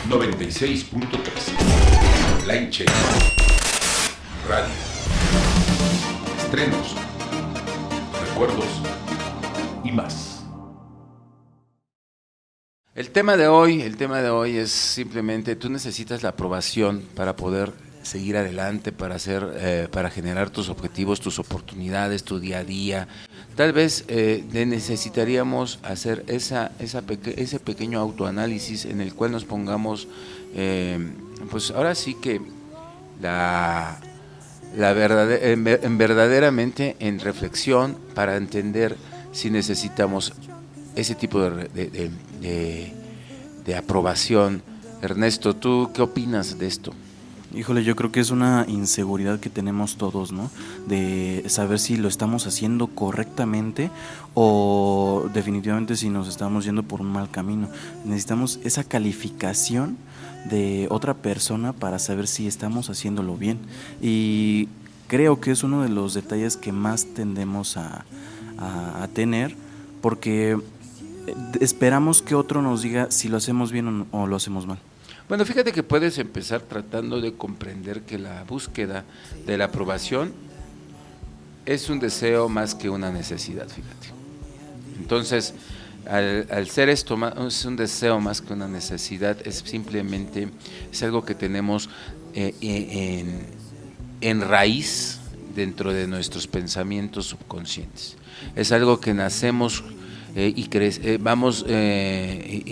96.3 Line Check Radio. Estrenos, recuerdos y más. El tema de hoy es simplemente tú necesitas la aprobación para poder seguir adelante, para generar tus objetivos, tus oportunidades, tu día a día. Tal vez necesitaríamos hacer ese pequeño autoanálisis en el cual nos pongamos, pues ahora sí que verdaderamente en reflexión para entender si necesitamos ese tipo de aprobación. Ernesto, ¿tú qué opinas de esto? Híjole, yo creo que es una inseguridad que tenemos todos, ¿no? De saber si lo estamos haciendo correctamente o definitivamente si nos estamos yendo por un mal camino. Necesitamos esa calificación de otra persona para saber si estamos haciéndolo bien. Y creo que es uno de los detalles que más tendemos a tener, porque esperamos que otro nos diga si lo hacemos bien o lo hacemos mal. Bueno, fíjate que puedes empezar tratando de comprender que la búsqueda de la aprobación es un deseo más que una necesidad, fíjate. Entonces, al ser esto es un deseo más que una necesidad, es algo que tenemos en raíz dentro de nuestros pensamientos subconscientes. Es algo que nacemos y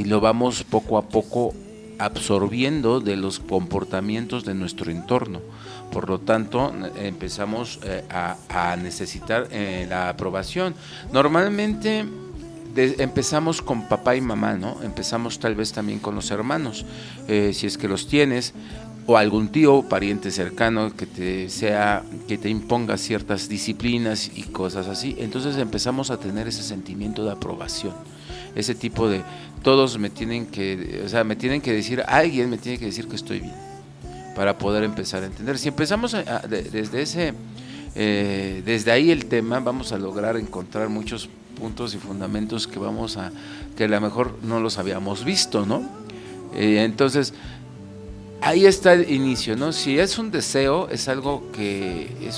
lo vamos poco a poco absorbiendo de los comportamientos de nuestro entorno. Por lo tanto, empezamos a necesitar la aprobación. Normalmente empezamos con papá y mamá, ¿no? Empezamos tal vez también con los hermanos, si es que los tienes, o algún tío o pariente cercano que te imponga ciertas disciplinas y cosas así. Entonces empezamos a tener ese sentimiento de aprobación, ese tipo de todos me tienen que decir, alguien me tiene que decir que estoy bien para poder empezar a entender. Si empezamos desde ahí el tema, vamos a lograr encontrar muchos puntos y fundamentos que a lo mejor no los habíamos visto, ¿no? Entonces ahí está el inicio, ¿no? Si es un deseo, es algo que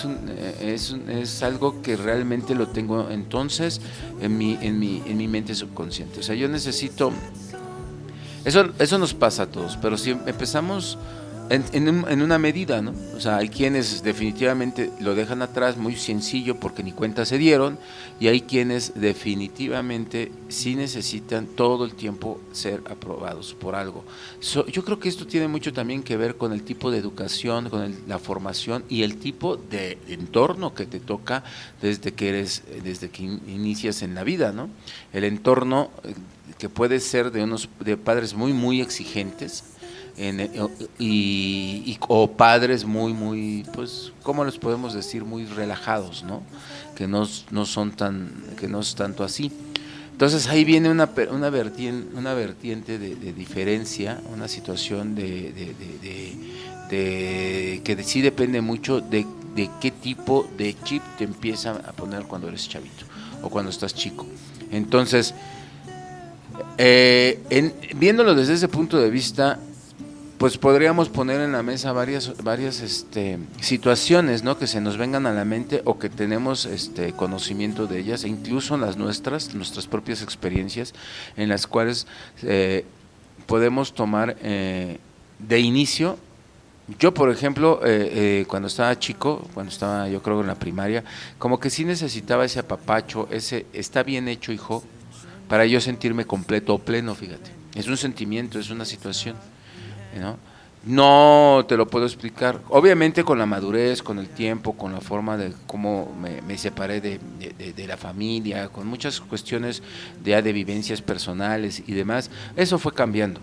es algo que realmente lo tengo entonces en mi mente subconsciente. O sea, yo necesito eso nos pasa a todos, pero si empezamos en una medida, ¿no? O sea, hay quienes definitivamente lo dejan atrás muy sencillo porque ni cuenta se dieron, y hay quienes definitivamente sí necesitan todo el tiempo ser aprobados por algo. Yo creo que esto tiene mucho también que ver con el tipo de educación, con la formación y el tipo de entorno que te toca desde que inicias en la vida, ¿no? El entorno que puede ser de padres muy, muy exigentes, o padres muy, pues, ¿cómo les podemos decir? Muy relajados, ¿no? Que no es tanto así. Entonces ahí viene una vertiente de diferencia, una situación que sí depende mucho de qué tipo de chip te empieza a poner cuando eres chavito o cuando estás chico. Entonces, viéndolo desde ese punto de vista, pues podríamos poner en la mesa varias situaciones, ¿no? Que se nos vengan a la mente o que tenemos conocimiento de ellas, e incluso nuestras propias experiencias, en las cuales podemos tomar de inicio. Yo, por ejemplo, cuando estaba chico, yo creo en la primaria, como que sí necesitaba ese apapacho, está bien hecho, hijo, para yo sentirme completo o pleno, fíjate. Es un sentimiento, es una situación, ¿no? No te lo puedo explicar. Obviamente con la madurez, con el tiempo, con la forma de cómo me separé de la familia, con muchas cuestiones de vivencias personales y demás, eso fue cambiando.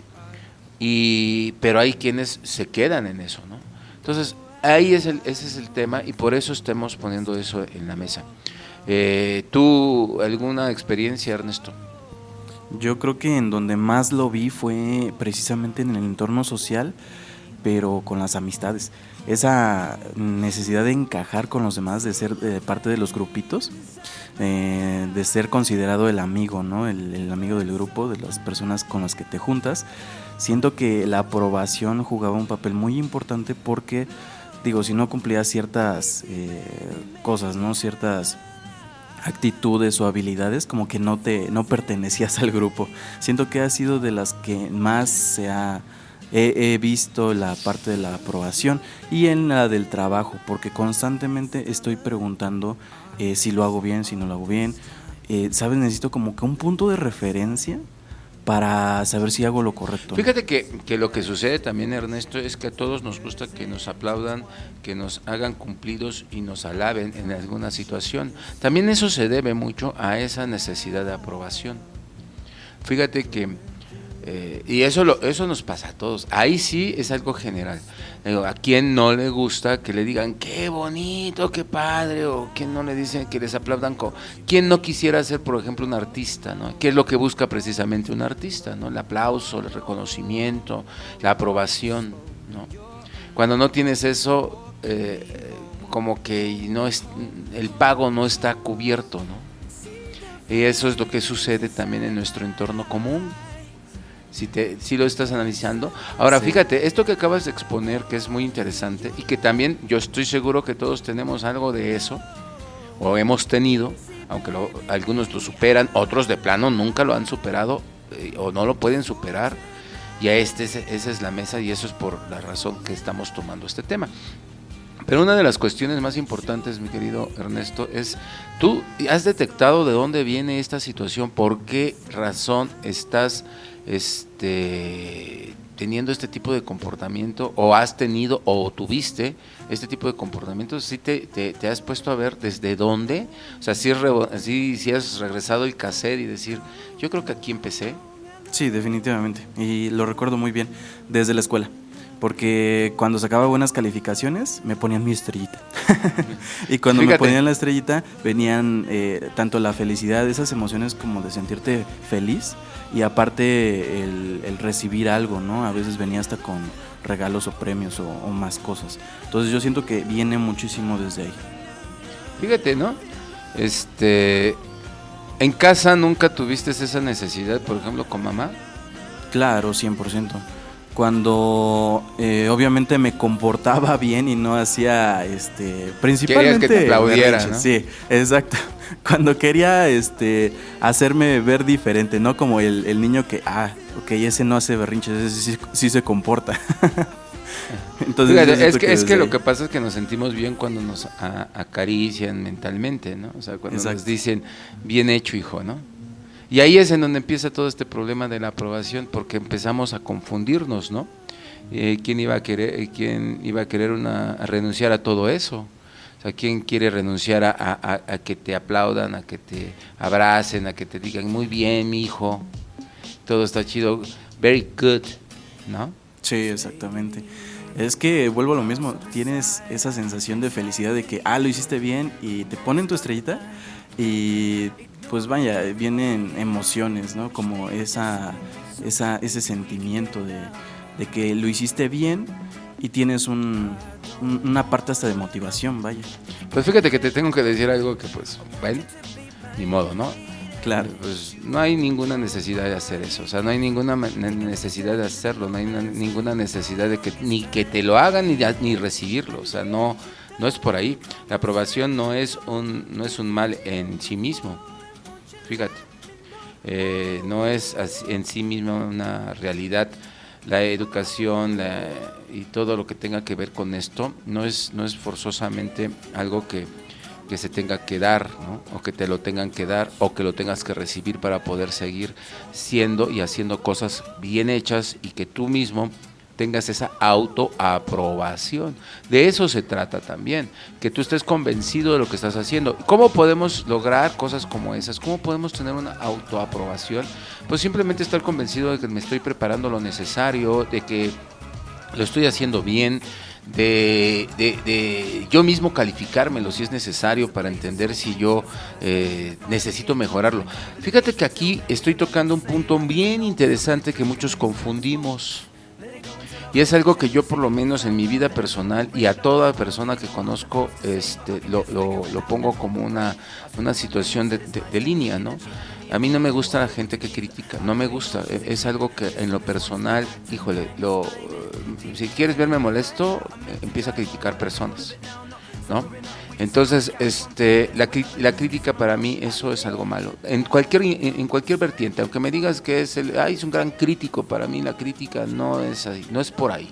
Pero hay quienes se quedan en eso, ¿no? Entonces, ese es el tema, y por eso estamos poniendo eso en la mesa. ¿Tú alguna experiencia, Ernesto? Yo creo que en donde más lo vi fue precisamente en el entorno social, pero con las amistades. Esa necesidad de encajar con los demás, de ser parte de los grupitos, de ser considerado el amigo, ¿no? El amigo del grupo, de las personas con las que te juntas. Siento que la aprobación jugaba un papel muy importante porque, digo, si no cumplías ciertas cosas, ¿no? Ciertas actitudes o habilidades, como que no pertenecías al grupo. Siento que ha sido de las que más he visto la parte de la aprobación, y en la del trabajo, porque constantemente estoy preguntando si lo hago bien, si no lo hago bien. ¿Sabes? Necesito como que un punto de referencia para saber si hago lo correcto. Fíjate que lo que sucede también, Ernesto, es que a todos nos gusta que nos aplaudan, que nos hagan cumplidos y nos alaben en alguna situación. También eso se debe mucho a esa necesidad de aprobación. Fíjate que y eso nos pasa a todos. Ahí sí es algo general. ¿A quién no le gusta que le digan qué bonito, qué padre? O quién no le dicen que les aplaudan. ¿Quién no quisiera ser, por ejemplo, un artista, ¿no? ¿Qué es lo que busca precisamente un artista, ¿no? El aplauso, el reconocimiento, la aprobación, ¿no? Cuando no tienes eso, como que el pago no está cubierto, ¿no? Y eso es lo que sucede también en nuestro entorno común. Si lo estás analizando. Ahora, sí. Fíjate, esto que acabas de exponer, que es muy interesante, y que también yo estoy seguro que todos tenemos algo de eso, o hemos tenido, aunque algunos lo superan, otros de plano nunca lo han superado, o no lo pueden superar, y esa es la mesa, y eso es por la razón que estamos tomando este tema. Pero una de las cuestiones más importantes, mi querido Ernesto, es, ¿tú has detectado de dónde viene esta situación? ¿Por qué razón estás teniendo este tipo de comportamiento, o has tenido o tuviste este tipo de comportamiento? ¿Sí te has puesto a ver desde dónde? O sea, si has regresado el cassette y decir, yo creo que aquí empecé. Sí, definitivamente, y lo recuerdo muy bien desde la escuela, porque cuando sacaba buenas calificaciones me ponían mi estrellita. Y cuando me ponían la estrellita venían tanto la felicidad, esas emociones como de sentirte feliz, y aparte el recibir algo, ¿no? A veces venía hasta con regalos o premios o más cosas. Entonces yo siento que viene muchísimo desde ahí. Fíjate, ¿no? ¿En casa nunca tuviste esa necesidad, por ejemplo, con mamá? Claro, 100%. Cuando obviamente me comportaba bien y no hacía principalmente querías que te aplaudiera, ¿no? Sí, exacto. Cuando quería hacerme ver diferente, no como el niño que ok, ese no hace berrinches, ese sí se comporta. Entonces, fíjate, es que lo que pasa es que nos sentimos bien cuando nos acarician mentalmente, ¿no? O sea, cuando nos dicen bien hecho, hijo, ¿no? Y ahí es en donde empieza todo este problema de la aprobación, porque empezamos a confundirnos, ¿no? ¿Quién iba a querer a renunciar a todo eso? O sea, ¿quién quiere renunciar a que te aplaudan, a que te abracen, a que te digan muy bien, mi hijo, todo está chido, very good, ¿no? Sí, exactamente. Es que vuelvo a lo mismo, tienes esa sensación de felicidad de que lo hiciste bien, y te ponen tu estrellita y pues vaya, vienen emociones, ¿no? Como ese sentimiento de que lo hiciste bien, y tienes una parte hasta de motivación, vaya. Pues fíjate que te tengo que decir algo que pues, bueno, ni modo, ¿no? Claro. Pues no hay ninguna necesidad de hacer eso, o sea, no hay ninguna necesidad de hacerlo, no hay ninguna necesidad de que ni que te lo hagan ni recibirlo, o sea, no es por ahí. La aprobación no es un mal en sí mismo. Fíjate, no es en sí misma una realidad. La educación y todo lo que tenga que ver con esto no es forzosamente algo que se tenga que dar, ¿no? O que te lo tengan que dar, o que lo tengas que recibir para poder seguir siendo y haciendo cosas bien hechas, y que tú mismo tengas esa autoaprobación. De eso se trata también, que tú estés convencido de lo que estás haciendo. ¿Cómo podemos lograr cosas como esas? ¿Cómo podemos tener una autoaprobación? Pues simplemente estar convencido de que me estoy preparando lo necesario, de que lo estoy haciendo bien, de yo mismo calificármelo si es necesario para entender si yo necesito mejorarlo. Fíjate que aquí estoy tocando un punto bien interesante que muchos confundimos. Y es algo que yo por lo menos en mi vida personal y a toda persona que conozco lo pongo como una situación de línea, ¿no? A mí no me gusta la gente que critica, no me gusta, es algo que en lo personal, híjole, si quieres verme molesto, empieza a criticar personas, ¿no? Entonces, la crítica para mí eso es algo malo. En cualquier vertiente, aunque me digas que es un gran crítico, para mí la crítica no es ahí, no es por ahí.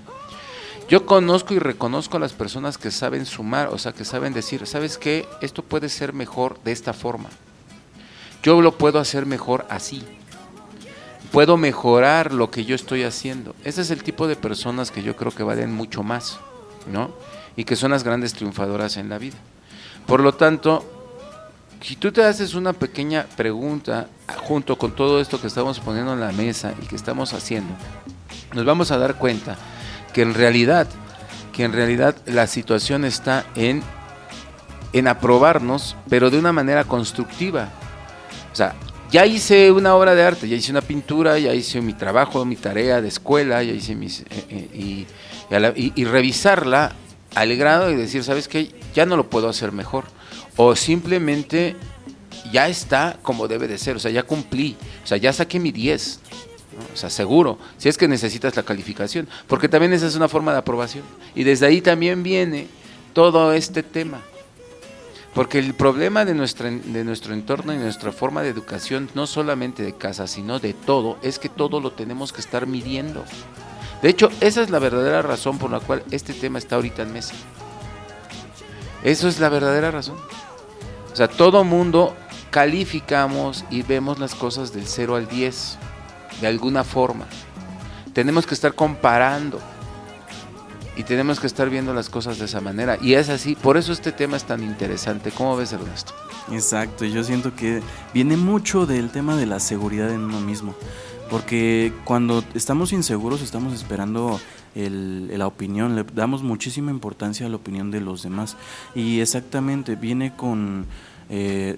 Yo conozco y reconozco a las personas que saben sumar, o sea, que saben decir, ¿sabes qué? Esto puede ser mejor de esta forma. Yo lo puedo hacer mejor así. Puedo mejorar lo que yo estoy haciendo. Ese es el tipo de personas que yo creo que valen mucho más, ¿no? Y que son las grandes triunfadoras en la vida. Por lo tanto, si tú te haces una pequeña pregunta junto con todo esto que estamos poniendo en la mesa y que estamos haciendo, nos vamos a dar cuenta que en realidad la situación está en aprobarnos, pero de una manera constructiva. O sea, ya hice una obra de arte, ya hice una pintura, ya hice mi trabajo, mi tarea de escuela, ya hice y revisarla al grado de decir, ¿sabes qué? Ya no lo puedo hacer mejor. O simplemente ya está como debe de ser, o sea, ya cumplí, o sea, ya saqué mi 10, ¿no? O sea, seguro, si es que necesitas la calificación, porque también esa es una forma de aprobación. Y desde ahí también viene todo este tema. Porque el problema de nuestro entorno y nuestra forma de educación, no solamente de casa, sino de todo, es que todo lo tenemos que estar midiendo. De hecho, esa es la verdadera razón por la cual este tema está ahorita en mesa. Eso es la verdadera razón. O sea, todo mundo calificamos y vemos las cosas del 0 al 10, de alguna forma. Tenemos que estar comparando y tenemos que estar viendo las cosas de esa manera. Y es así, por eso este tema es tan interesante. ¿Cómo ves, Ernesto? Exacto, yo siento que viene mucho del tema de la seguridad en uno mismo. Porque cuando estamos inseguros estamos esperando la opinión, le damos muchísima importancia a la opinión de los demás. Y exactamente, viene con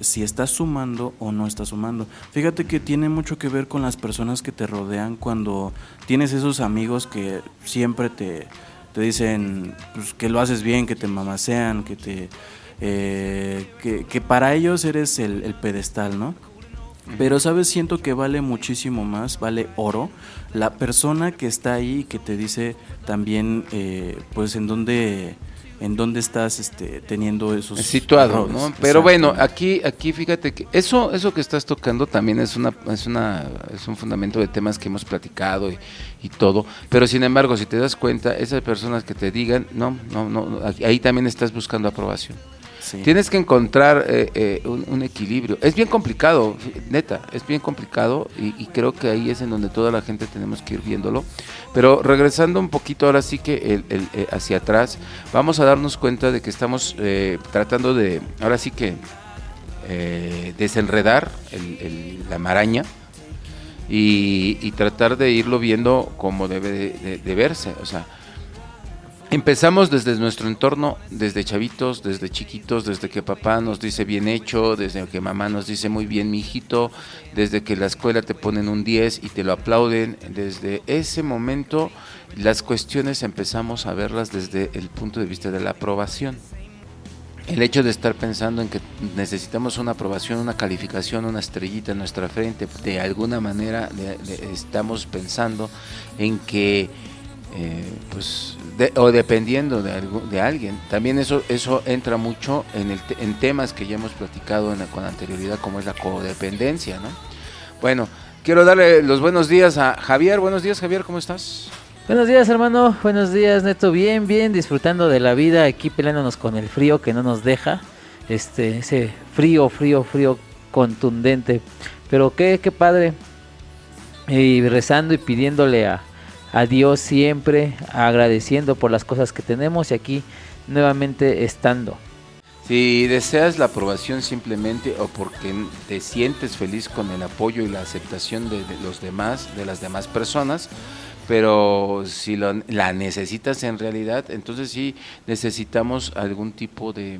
si estás sumando o no estás sumando. Fíjate que tiene mucho que ver con las personas que te rodean cuando tienes esos amigos que siempre te dicen pues, que lo haces bien, que te mamasean, que para ellos eres el pedestal, ¿no? Pero, ¿sabes? Siento que vale muchísimo más, vale oro, la persona que está ahí y que te dice también, pues, en dónde estás teniendo esos situado, errores, ¿no? Pero bueno, exactamente. aquí fíjate que eso que estás tocando también es un fundamento de temas que hemos platicado y todo, pero sin embargo, si te das cuenta, esas personas que te digan, no, ahí también estás buscando aprobación. Sí. Tienes que encontrar un equilibrio. Es bien complicado, neta, es bien complicado y creo que ahí es en donde toda la gente tenemos que ir viéndolo. Pero regresando un poquito ahora sí que hacia atrás, vamos a darnos cuenta de que estamos tratando de, ahora sí que desenredar la maraña y tratar de irlo viendo como debe de verse, o sea, empezamos desde nuestro entorno, desde chavitos, desde chiquitos, desde que papá nos dice bien hecho, desde que mamá nos dice muy bien mijito, desde que en la escuela te ponen un 10 y te lo aplauden. Desde ese momento las cuestiones empezamos a verlas desde el punto de vista de la aprobación. El hecho de estar pensando en que necesitamos una aprobación, una calificación, una estrellita en nuestra frente, de alguna manera estamos pensando en que o dependiendo de alguien. También eso entra mucho en temas que ya hemos platicado con anterioridad, como es la codependencia, ¿no? Bueno, quiero darle los buenos días a Javier. Buenos días, Javier, ¿cómo estás? Buenos días, hermano. Buenos días, Neto. Bien, disfrutando de la vida, aquí peleándonos con el frío que no nos deja. Ese frío contundente. Pero qué padre. Y rezando y pidiéndole a Dios siempre, agradeciendo por las cosas que tenemos y aquí nuevamente estando. Si deseas la aprobación simplemente o porque te sientes feliz con el apoyo y la aceptación de los demás, de las demás personas, pero si la necesitas en realidad, entonces sí necesitamos algún tipo de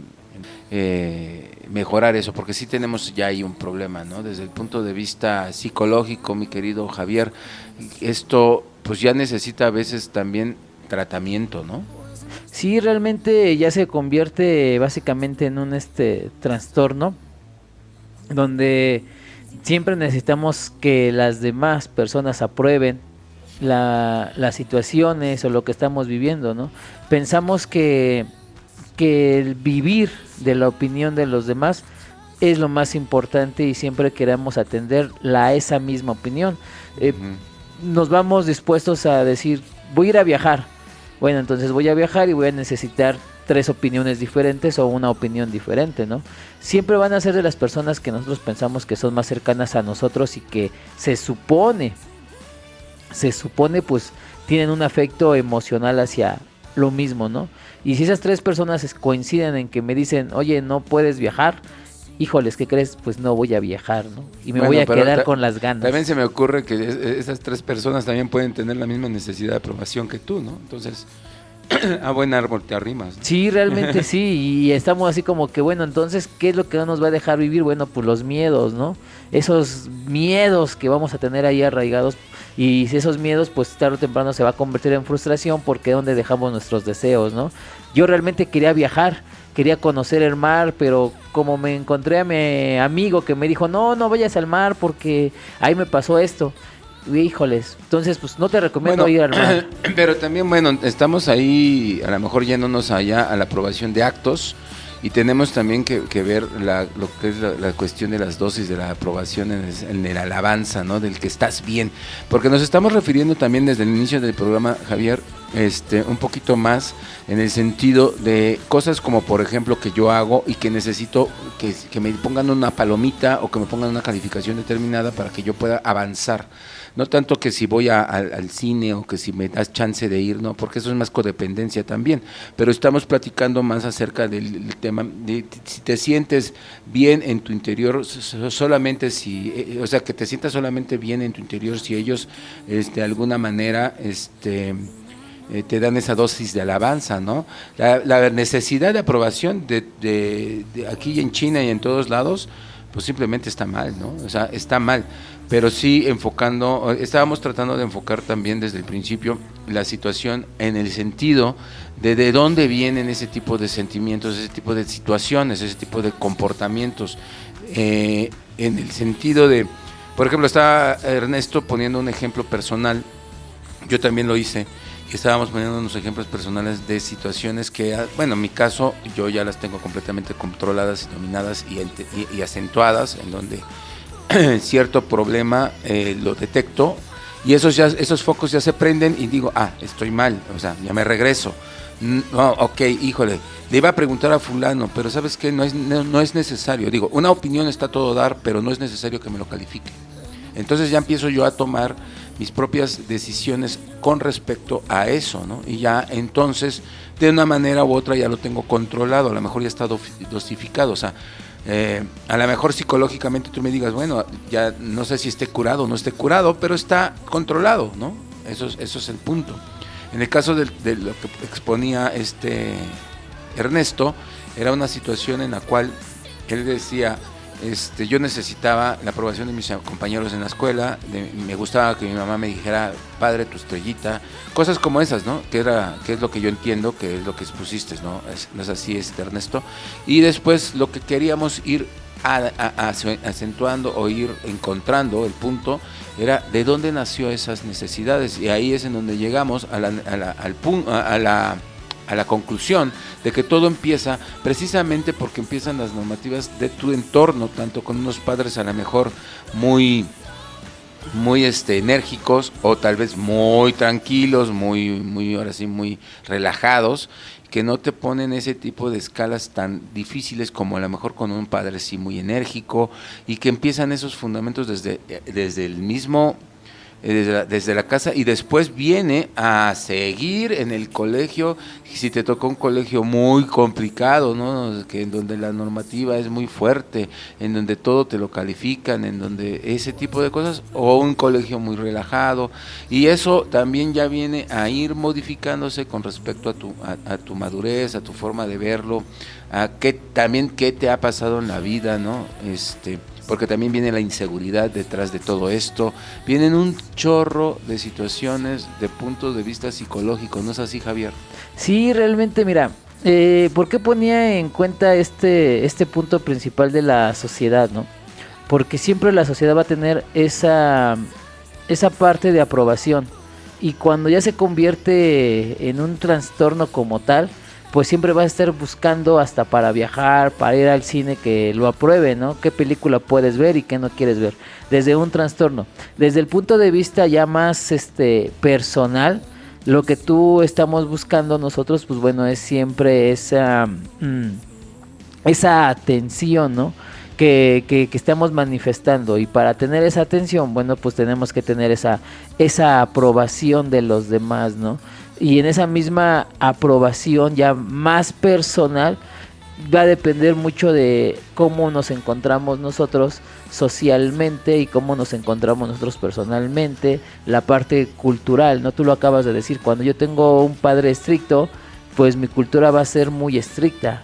mejorar eso, porque sí tenemos ya ahí un problema, ¿no? Desde el punto de vista psicológico, mi querido Javier, esto pues ya necesita a veces también tratamiento, ¿no? Sí, realmente ya se convierte básicamente en un trastorno donde siempre necesitamos que las demás personas aprueben las situaciones o lo que estamos viviendo, ¿no? Pensamos que el vivir de la opinión de los demás es lo más importante y siempre queremos atender esa misma opinión. Nos vamos dispuestos a decir, voy a ir a viajar. Bueno, entonces voy a viajar y voy a necesitar 3 opiniones diferentes o una opinión diferente, ¿no? Siempre van a ser de las personas que nosotros pensamos que son más cercanas a nosotros y que se supone pues tienen un afecto emocional hacia lo mismo, ¿no? Y si esas 3 personas coinciden en que me dicen, oye, no puedes viajar, híjoles, ¿qué crees? Pues no voy a viajar, ¿no? Y me voy a quedar con las ganas. También se me ocurre que esas 3 personas también pueden tener la misma necesidad de aprobación que tú, ¿no? Entonces, a buen árbol te arrimas, ¿no? Sí, realmente sí, y estamos así como que, bueno, entonces, ¿qué es lo que no nos va a dejar vivir? Bueno, pues los miedos, ¿no? Esos miedos que vamos a tener ahí arraigados, y si esos miedos, pues tarde o temprano se va a convertir en frustración, porque es donde dejamos nuestros deseos, ¿no? Yo realmente quería viajar, quería conocer el mar, pero como me encontré a mi amigo que me dijo, no vayas al mar porque ahí me pasó esto. Híjoles, entonces pues no te recomiendo ir al mar. Pero también, bueno, estamos ahí a lo mejor yéndonos allá a la aprobación de actos y tenemos también que ver lo que es la cuestión de las dosis de la aprobación en el alabanza, ¿no? Del que estás bien, porque nos estamos refiriendo también desde el inicio del programa, Javier, un poquito más en el sentido de cosas como por ejemplo que yo hago y que necesito que me pongan una palomita o que me pongan una calificación determinada para que yo pueda avanzar. No tanto que si voy al cine o que si me das chance de ir, no, porque eso es más codependencia también, pero estamos platicando más acerca del tema de si te sientes bien en tu interior, solamente si, o sea, que te sientas solamente bien en tu interior si ellos de alguna manera te dan esa dosis de alabanza, ¿no? La necesidad de aprobación de aquí en China y en todos lados, pues simplemente está mal, ¿no? O sea, está mal, pero sí estábamos tratando de enfocar también desde el principio la situación en el sentido de dónde vienen ese tipo de sentimientos, ese tipo de situaciones, ese tipo de comportamientos, en el sentido de, por ejemplo, estaba Ernesto poniendo un ejemplo personal, yo también lo hice, y estábamos poniendo unos ejemplos personales de situaciones que, bueno, en mi caso, yo ya las tengo completamente controladas y dominadas y acentuadas, en donde cierto problema lo detecto y esos focos ya se prenden y digo, estoy mal, o sea, ya me regreso. No, ok, híjole, le iba a preguntar a fulano, pero ¿sabes qué? No es necesario. Digo, una opinión está a todo dar, pero no es necesario que me lo califique. Entonces ya empiezo yo a tomar mis propias decisiones con respecto a eso, ¿no? Y ya entonces, de una manera u otra ya lo tengo controlado, a lo mejor ya está dosificado, o sea, a lo mejor psicológicamente tú me digas, bueno, ya no sé si esté curado o no esté curado, pero está controlado, ¿no? Eso es el punto. En el caso de lo que exponía Ernesto, era una situación en la cual él decía, yo necesitaba la aprobación de mis compañeros en la escuela, me gustaba que mi mamá me dijera, padre, tu estrellita, cosas como esas, ¿no? Que es lo que yo entiendo, que es lo que expusiste, ¿no? No es así, Ernesto. Y después lo que queríamos ir acentuando o ir encontrando el punto era de dónde nació esas necesidades, y ahí es en donde llegamos a la conclusión de que todo empieza precisamente porque empiezan las normativas de tu entorno, tanto con unos padres a lo mejor muy enérgicos o tal vez muy tranquilos, muy ahora sí muy relajados, que no te ponen ese tipo de escalas tan difíciles como a lo mejor con un padre sí muy enérgico, y que empiezan esos fundamentos desde el mismo desde la casa, y después viene a seguir en el colegio, si te tocó un colegio muy complicado, ¿no? Que en donde la normativa es muy fuerte, en donde todo te lo califican, en donde ese tipo de cosas, o un colegio muy relajado, y eso también ya viene a ir modificándose con respecto a tu madurez, a tu forma de verlo, a qué te ha pasado en la vida, ¿no? porque también viene la inseguridad detrás de todo esto, vienen un chorro de situaciones de puntos de vista psicológicos, ¿no es así, Javier? Sí, realmente, mira, ¿por qué ponía en cuenta este punto principal de la sociedad, no? Porque siempre la sociedad va a tener esa parte de aprobación, y cuando ya se convierte en un trastorno como tal, pues siempre va a estar buscando hasta para viajar, para ir al cine, que lo apruebe, ¿no? ¿Qué película puedes ver y qué no quieres ver? Desde un trastorno. Desde el punto de vista ya más personal, lo que tú estamos buscando nosotros, pues bueno, es siempre esa atención, ¿no? Que estamos manifestando, y para tener esa atención, bueno, pues tenemos que tener esa aprobación de los demás, ¿no? Y en esa misma aprobación ya más personal va a depender mucho de cómo nos encontramos nosotros socialmente y cómo nos encontramos nosotros personalmente, la parte cultural, ¿no? Tú lo acabas de decir, cuando yo tengo un padre estricto, pues mi cultura va a ser muy estricta.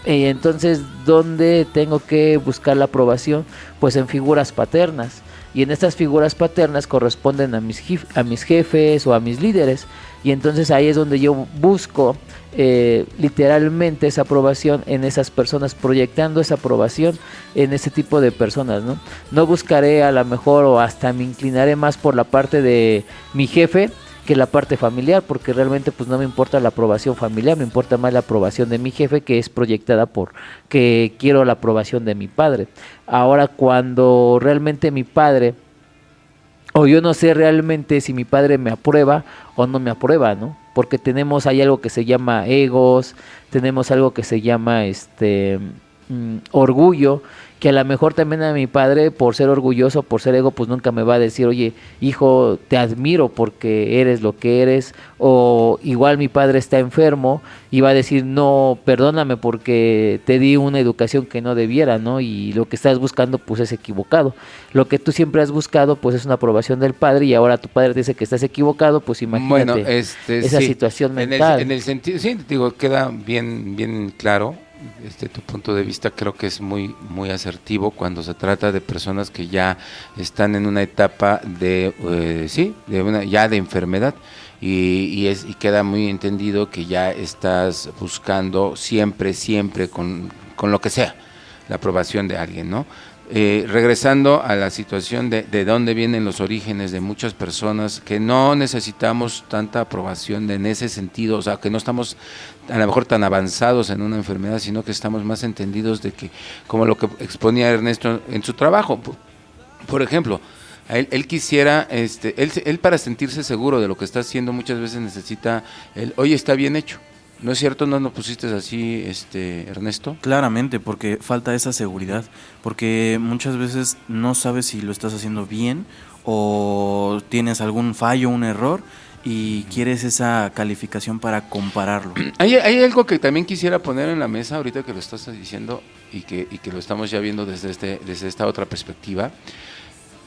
Entonces, ¿dónde tengo que buscar la aprobación? Pues en figuras paternas. Y en estas figuras paternas corresponden a mis jefes o a mis líderes. Y entonces ahí es donde yo busco literalmente esa aprobación en esas personas, proyectando esa aprobación en ese tipo de personas, ¿no? No buscaré a lo mejor, o hasta me inclinaré más por la parte de mi jefe que la parte familiar, porque realmente pues no me importa la aprobación familiar, me importa más la aprobación de mi jefe, que es proyectada por que quiero la aprobación de mi padre. Ahora, cuando realmente mi padre, o yo no sé realmente si mi padre me aprueba o no me aprueba, ¿no? Porque tenemos ahí algo que se llama egos, tenemos algo que se llama orgullo, que a lo mejor también a mi padre, por ser orgulloso, por ser ego, pues nunca me va a decir, oye, hijo, te admiro porque eres lo que eres, o igual mi padre está enfermo y va a decir, no, perdóname porque te di una educación que no debiera, ¿no? Y lo que estás buscando, pues es equivocado. Lo que tú siempre has buscado, pues es una aprobación del padre, y ahora tu padre te dice que estás equivocado, pues imagínate Bueno, esa sí, situación mental. En el sentido, sí, digo, queda bien claro. Tu punto de vista creo que es muy asertivo cuando se trata de personas que ya están en una etapa de de enfermedad, y queda muy entendido que ya estás buscando siempre con lo que sea la aprobación de alguien, ¿no? Regresando a la situación de dónde vienen los orígenes de muchas personas que no necesitamos tanta aprobación en ese sentido, o sea, que no estamos a lo mejor tan avanzados en una enfermedad, sino que estamos más entendidos de que, como lo que exponía Ernesto en su trabajo, por ejemplo, él quisiera, él para sentirse seguro de lo que está haciendo muchas veces necesita oye, está bien hecho. ¿No es cierto? ¿No lo pusiste así, Ernesto? Claramente, porque falta esa seguridad, porque muchas veces no sabes si lo estás haciendo bien o tienes algún fallo, un error, y quieres esa calificación para compararlo. Hay algo que también quisiera poner en la mesa ahorita que lo estás diciendo y que lo estamos ya viendo desde esta otra perspectiva.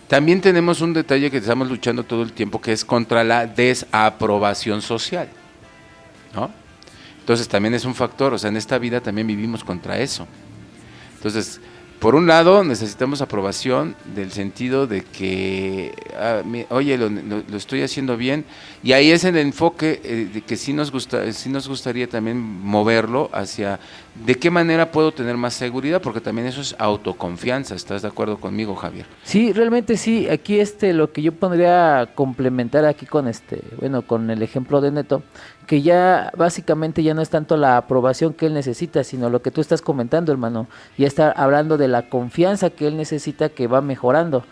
También tenemos un detalle que estamos luchando todo el tiempo, que es contra la desaprobación social, ¿no? Entonces también es un factor, o sea, en esta vida también vivimos contra eso. Entonces, por un lado, necesitamos aprobación del sentido de que, oye, lo estoy haciendo bien, y ahí es el enfoque de que sí nos gustaría también moverlo hacia de qué manera puedo tener más seguridad, porque también eso es autoconfianza. ¿Estás de acuerdo conmigo, Javier? Sí, realmente sí. Aquí lo que yo podría complementar aquí con con el ejemplo de Neto, que ya básicamente ya no es tanto la aprobación que él necesita, sino lo que tú estás comentando, hermano. Ya está hablando de la confianza que él necesita, que va mejorando.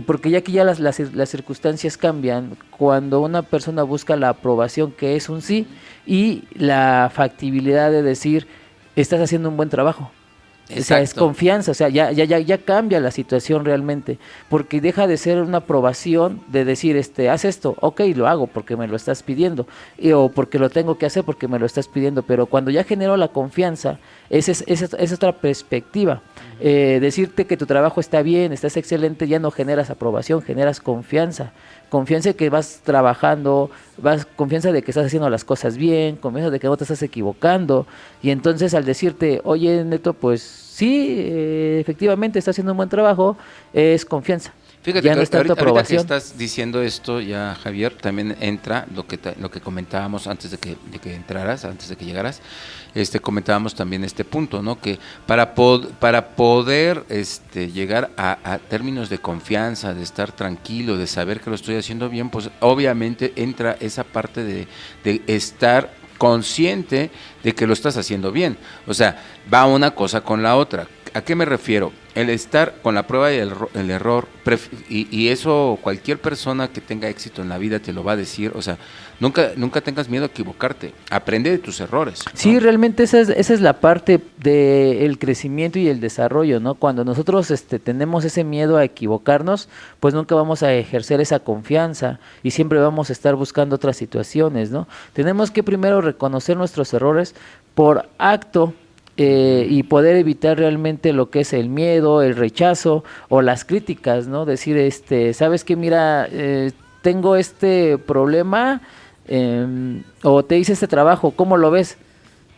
Porque ya aquí ya las circunstancias cambian cuando una persona busca la aprobación, que es un sí, y la factibilidad de decir, estás haciendo un buen trabajo. Exacto. O sea, es confianza, o sea, ya cambia la situación realmente, porque deja de ser una aprobación de decir, haz esto, ok, lo hago porque me lo estás pidiendo, o porque lo tengo que hacer porque me lo estás pidiendo, pero cuando ya genero la confianza, es otra perspectiva. Decirte que tu trabajo está bien, estás excelente, ya no generas aprobación, generas confianza, confianza de que vas trabajando, confianza de que estás haciendo las cosas bien, confianza de que no te estás equivocando, y entonces al decirte, oye Neto, pues sí, efectivamente estás haciendo un buen trabajo, es confianza. Fíjate Ya que no es tanto ahorita que aprobación. estás diciendo esto ya, Javier, también entra lo que comentábamos antes de que entraras, antes de que llegaras, comentábamos también este punto, ¿no? Que para poder llegar a términos de confianza, de estar tranquilo, de saber que lo estoy haciendo bien, pues obviamente entra esa parte de estar consciente de que lo estás haciendo bien. O sea, va una cosa con la otra. ¿A qué me refiero? El estar con la prueba y el error, y eso cualquier persona que tenga éxito en la vida te lo va a decir, o sea, nunca tengas miedo a equivocarte, aprende de tus errores, ¿no? Sí, realmente esa es la parte del crecimiento y el desarrollo, ¿no? Cuando nosotros tenemos ese miedo a equivocarnos, pues nunca vamos a ejercer esa confianza y siempre vamos a estar buscando otras situaciones, ¿no? Tenemos que primero reconocer nuestros errores por acto, y poder evitar realmente lo que es el miedo, el rechazo o las críticas, ¿no? Decir, sabes que mira, tengo este problema, o te hice este trabajo, ¿cómo lo ves?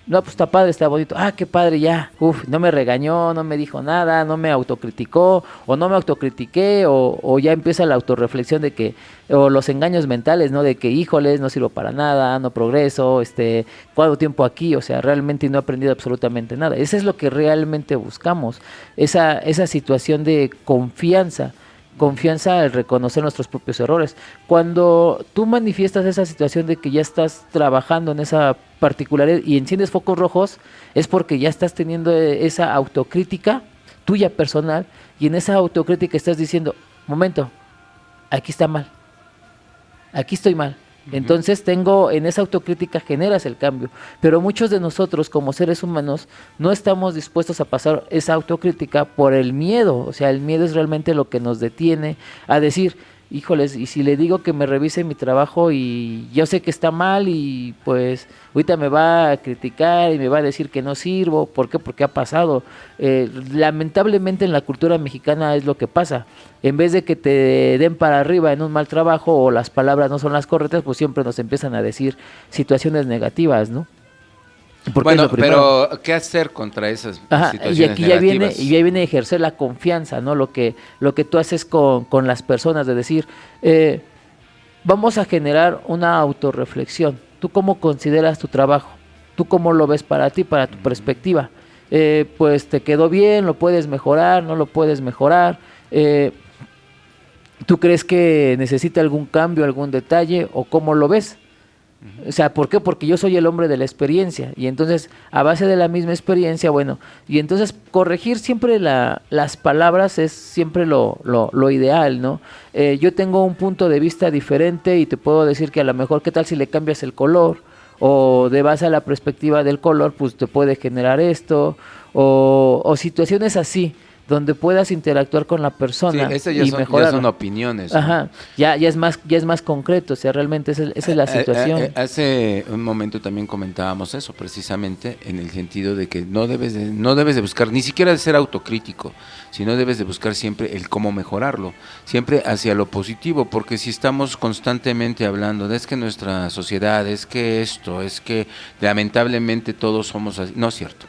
No, pues está padre, está bonito. Ah, qué padre, ya. No me regañó, no me dijo nada, no me autocriticó, o no me autocritiqué, o ya empieza la autorreflexión de que, o los engaños mentales, ¿no? De que, híjoles, no sirvo para nada, no progreso, ¿cuánto tiempo aquí? O sea, realmente no he aprendido absolutamente nada. Eso es lo que realmente buscamos, esa situación de confianza al reconocer nuestros propios errores. Cuando tú manifiestas esa situación de que ya estás trabajando en esa particularidad y enciendes focos rojos, es porque ya estás teniendo esa autocrítica tuya personal, y en esa autocrítica estás diciendo, momento, aquí está mal, aquí estoy mal. Entonces en esa autocrítica generas el cambio, pero muchos de nosotros como seres humanos no estamos dispuestos a pasar esa autocrítica por el miedo. O sea, el miedo es realmente lo que nos detiene a decir, híjoles, y si le digo que me revise mi trabajo y yo sé que está mal, y pues ahorita me va a criticar y me va a decir que no sirvo. ¿Por qué? Porque ha pasado. Lamentablemente en la cultura mexicana es lo que pasa. En vez de que te den para arriba en un mal trabajo o las palabras no son las correctas, pues siempre nos empiezan a decir situaciones negativas, ¿no? Porque bueno, es lo primero. pero ¿qué hacer contra esas situaciones y aquí negativas? ya viene a ejercer la confianza, ¿no? Lo que tú haces con las personas, de decir, vamos a generar una autorreflexión. ¿Tú cómo consideras tu trabajo? ¿Tú cómo lo ves para ti, para tu perspectiva? Pues te quedó bien, lo puedes mejorar, no lo puedes mejorar. ¿Tú crees que necesita algún cambio, algún detalle, o cómo lo ves? O sea, ¿por qué? Porque yo soy el hombre de la experiencia, y entonces a base de la misma experiencia, bueno, y entonces corregir siempre las palabras es siempre lo ideal, ¿no? Yo tengo un punto de vista diferente y te puedo decir que a lo mejor, ¿qué tal si le cambias el color? O de base a la perspectiva del color, pues te puede generar esto, o situaciones así, donde puedas interactuar con la persona, sí, y mejorar. Ya son opiniones, ¿no? Ajá, ya es más concreto. O sea, realmente esa es la situación. Hace un momento también comentábamos eso, precisamente en el sentido de que no debes de buscar, ni siquiera de ser autocrítico, sino debes de buscar siempre el cómo mejorarlo, siempre hacia lo positivo, porque si estamos constantemente hablando de es que nuestra sociedad, es que esto, es que lamentablemente todos somos así, no es cierto,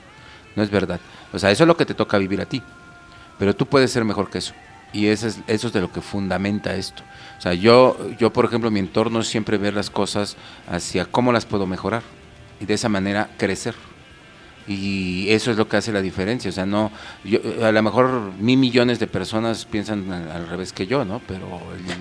no es verdad. O sea, eso es lo que te toca vivir a ti. Pero tú puedes ser mejor que eso, y eso es de lo que fundamenta esto. O sea, yo por ejemplo, mi entorno es siempre ver las cosas hacia cómo las puedo mejorar, y de esa manera crecer. Y eso es lo que hace la diferencia. O sea, a lo mejor 1,000 millones de personas piensan al revés que yo, ¿no? Pero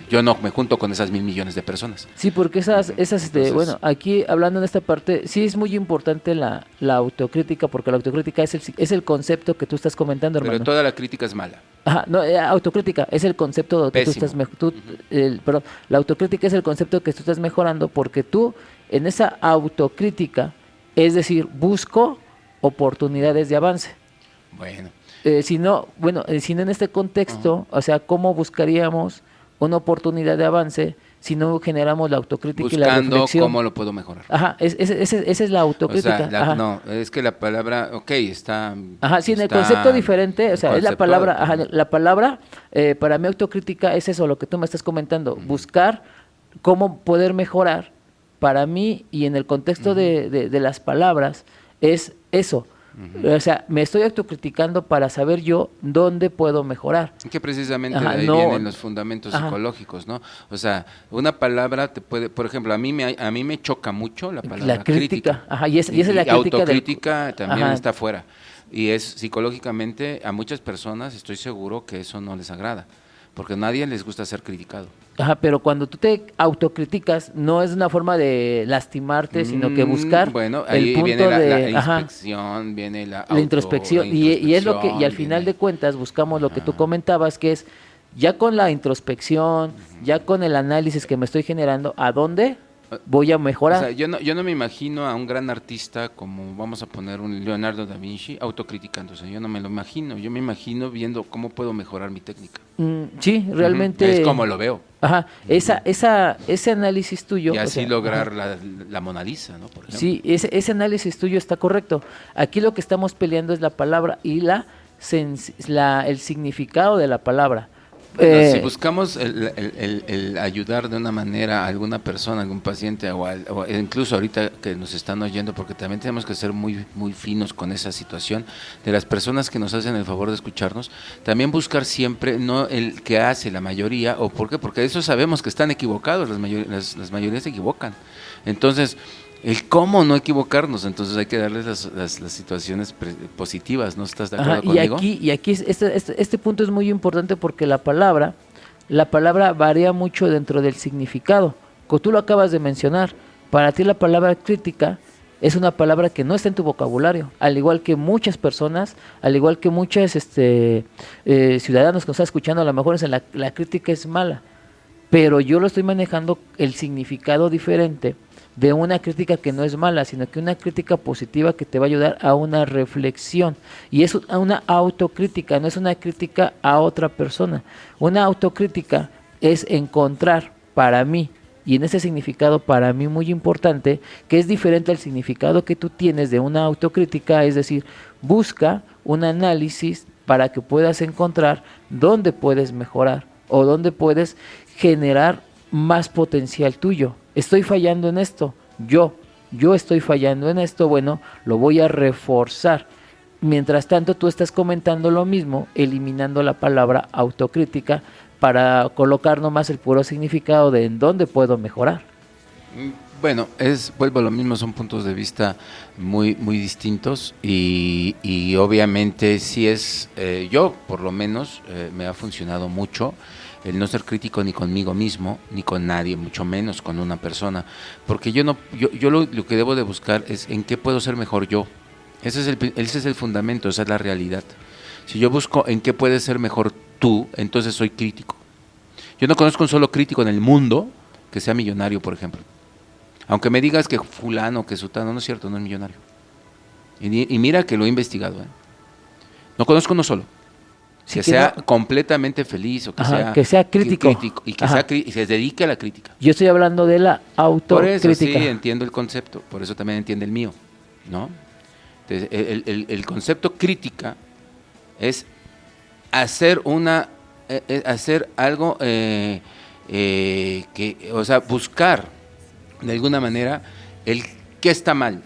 yo no me junto con esas 1,000 millones de personas. Sí, porque Entonces, bueno, aquí hablando en esta parte, sí es muy importante la autocrítica, porque la autocrítica es el concepto que tú estás comentando, hermano. Pero toda la crítica es mala. Ajá, no, autocrítica es el concepto que tú estás perdón, la autocrítica es el concepto que tú estás mejorando, porque tú en esa autocrítica, es decir, busco oportunidades de avance. Bueno. Si no en este contexto, o sea, ¿cómo buscaríamos una oportunidad de avance si no generamos la autocrítica y la Buscando reflexión. cómo lo puedo mejorar. Ajá, esa es la autocrítica. O sea, Ajá. no, es que la palabra, está... Ajá, sí, en el está concepto diferente, o sea, es la conceptuado. palabra, ajá, la palabra, para mí autocrítica es eso, lo que tú me estás comentando, buscar cómo poder mejorar. Para mí, y en el contexto de las palabras, es eso. O sea, me estoy autocriticando para saber yo dónde puedo mejorar. Que precisamente Ajá, de ahí no- vienen los fundamentos Ajá. psicológicos, ¿no? O sea, una palabra te puede, por ejemplo, a mí me choca mucho la palabra La crítica, ajá, y esa es la crítica del- autocrítica también Ajá. está afuera. Y es psicológicamente, a muchas personas estoy seguro que eso no les agrada, porque a nadie les gusta ser criticado. Ajá, pero cuando tú te autocriticas, no es una forma de lastimarte, sino que buscar Bueno, el ahí punto viene la de... ajá, inspección, viene la introspección, y es lo que, y al final de cuentas buscamos lo que tú comentabas, que es ya con la introspección, ya con el análisis que me estoy generando, ¿a dónde voy a O mejorar? sea, yo no me imagino a un gran artista como, vamos a poner, un Leonardo da Vinci autocriticándose. Yo no me lo imagino. Yo me imagino viendo cómo puedo mejorar mi técnica. Sí, realmente... Es como lo veo. Ajá, ese análisis tuyo... Y o así sea, lograr ajá. la Mona Lisa, ¿no? Por ejemplo. Sí, ese análisis tuyo está correcto. Aquí lo que estamos peleando es la palabra y el significado de la palabra. Bueno, si buscamos el ayudar de una manera a alguna persona, algún paciente o incluso ahorita que nos están oyendo, porque también tenemos que ser muy, muy finos con esa situación de las personas que nos hacen el favor de escucharnos, también buscar siempre no el que hace la mayoría, o ¿por qué? Porque eso sabemos que están equivocados, las mayorías se equivocan. Entonces, el cómo no equivocarnos, entonces hay que darles las situaciones positivas, ¿no estás de acuerdo Ajá, conmigo? y aquí este punto es muy importante porque la palabra varía mucho dentro del significado. Como tú lo acabas de mencionar, para ti la palabra crítica es una palabra que no está en tu vocabulario, al igual que muchas personas, al igual que muchos ciudadanos que nos están escuchando, a lo mejor la crítica es mala, pero yo lo estoy manejando el significado diferente de una crítica que no es mala, sino que una crítica positiva que te va a ayudar a una reflexión. Y es una autocrítica, no es una crítica a otra persona. Una autocrítica es encontrar para mí, y en ese significado para mí muy importante, que es diferente al significado que tú tienes de una autocrítica, es decir, busca un análisis para que puedas encontrar dónde puedes mejorar o dónde puedes generar más potencial tuyo. Estoy fallando en esto, yo estoy fallando en esto, bueno, lo voy a reforzar. Mientras tanto, tú estás comentando lo mismo, eliminando la palabra autocrítica para colocar nomás el puro significado de en dónde puedo mejorar. Bueno, vuelvo a lo mismo, son puntos de vista muy, muy distintos y obviamente sí yo por lo menos me ha funcionado mucho el no ser crítico ni conmigo mismo, ni con nadie, mucho menos con una persona, porque yo lo que debo de buscar es en qué puedo ser mejor yo. Ese es el fundamento, esa es la realidad. Si yo busco en qué puedes ser mejor tú, entonces soy crítico. Yo no conozco un solo crítico en el mundo que sea millonario, por ejemplo. Aunque me digas que fulano, que sutano, no es cierto, no es millonario. Y mira que lo he investigado. No conozco uno solo. Sí, que sea completamente feliz o que sea crítico. Y que se dedique a la crítica. Yo estoy hablando de la autocrítica. Por eso sí entiendo el concepto, por eso también entiende el mío, ¿no? Entonces, el concepto crítica es hacer algo o sea, buscar de alguna manera el qué está mal,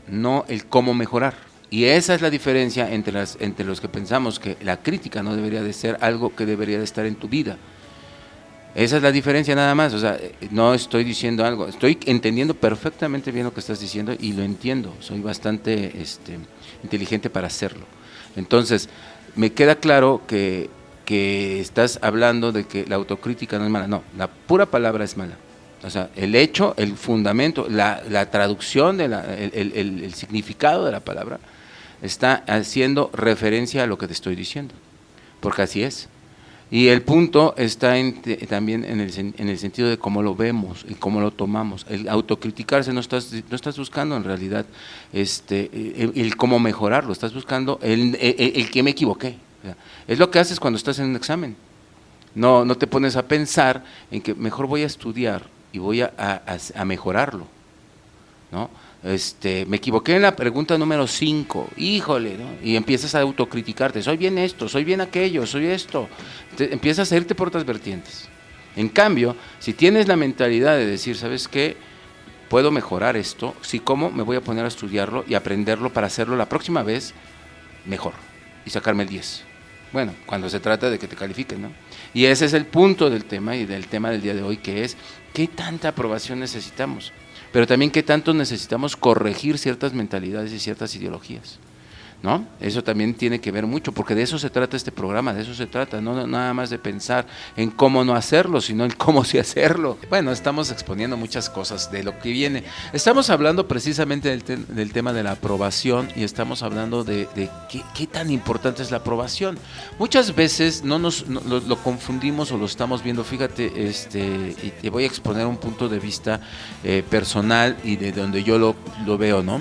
no el cómo mejorar. Y esa es la diferencia entre los que pensamos que la crítica no debería de ser algo que debería de estar en tu vida. Esa es la diferencia nada más, o sea, no estoy diciendo algo, estoy entendiendo perfectamente bien lo que estás diciendo y lo entiendo, soy bastante inteligente para hacerlo. Entonces, me queda claro que estás hablando de que la autocrítica no es mala, no, la pura palabra es mala. O sea, el hecho, el fundamento, la traducción, el significado de la palabra está haciendo referencia a lo que te estoy diciendo, porque así es. Y el punto está también en el sentido de cómo lo vemos y cómo lo tomamos. El autocriticarse no estás buscando en realidad el cómo mejorarlo, estás buscando el que me equivoqué. O sea, es lo que haces cuando estás en un examen. No te pones a pensar en que mejor voy a estudiar y voy a mejorarlo, ¿no? Me equivoqué en la pregunta número 5, híjole, ¿no? Y empiezas a autocriticarte, soy bien esto, soy bien aquello, soy esto. Empiezas a irte por otras vertientes. En cambio, si tienes la mentalidad de decir, ¿sabes qué? Puedo mejorar esto, si cómo, me voy a poner a estudiarlo y aprenderlo para hacerlo la próxima vez mejor y sacarme el 10. Bueno, cuando se trata de que te califiquen, ¿no? Y ese es el punto del tema y del tema del día de hoy, que es ¿qué tanta aprobación necesitamos? Pero también qué tanto necesitamos corregir ciertas mentalidades y ciertas ideologías, ¿no? Eso también tiene que ver mucho, porque de eso se trata este programa, de eso se trata, no nada más de pensar en cómo no hacerlo, sino en cómo sí hacerlo. Bueno, estamos exponiendo muchas cosas de lo que viene. Estamos hablando precisamente del tema de la aprobación y estamos hablando de qué tan importante es la aprobación. Muchas veces lo confundimos o lo estamos viendo, fíjate, y te voy a exponer un punto de vista personal y de donde yo lo veo, ¿no?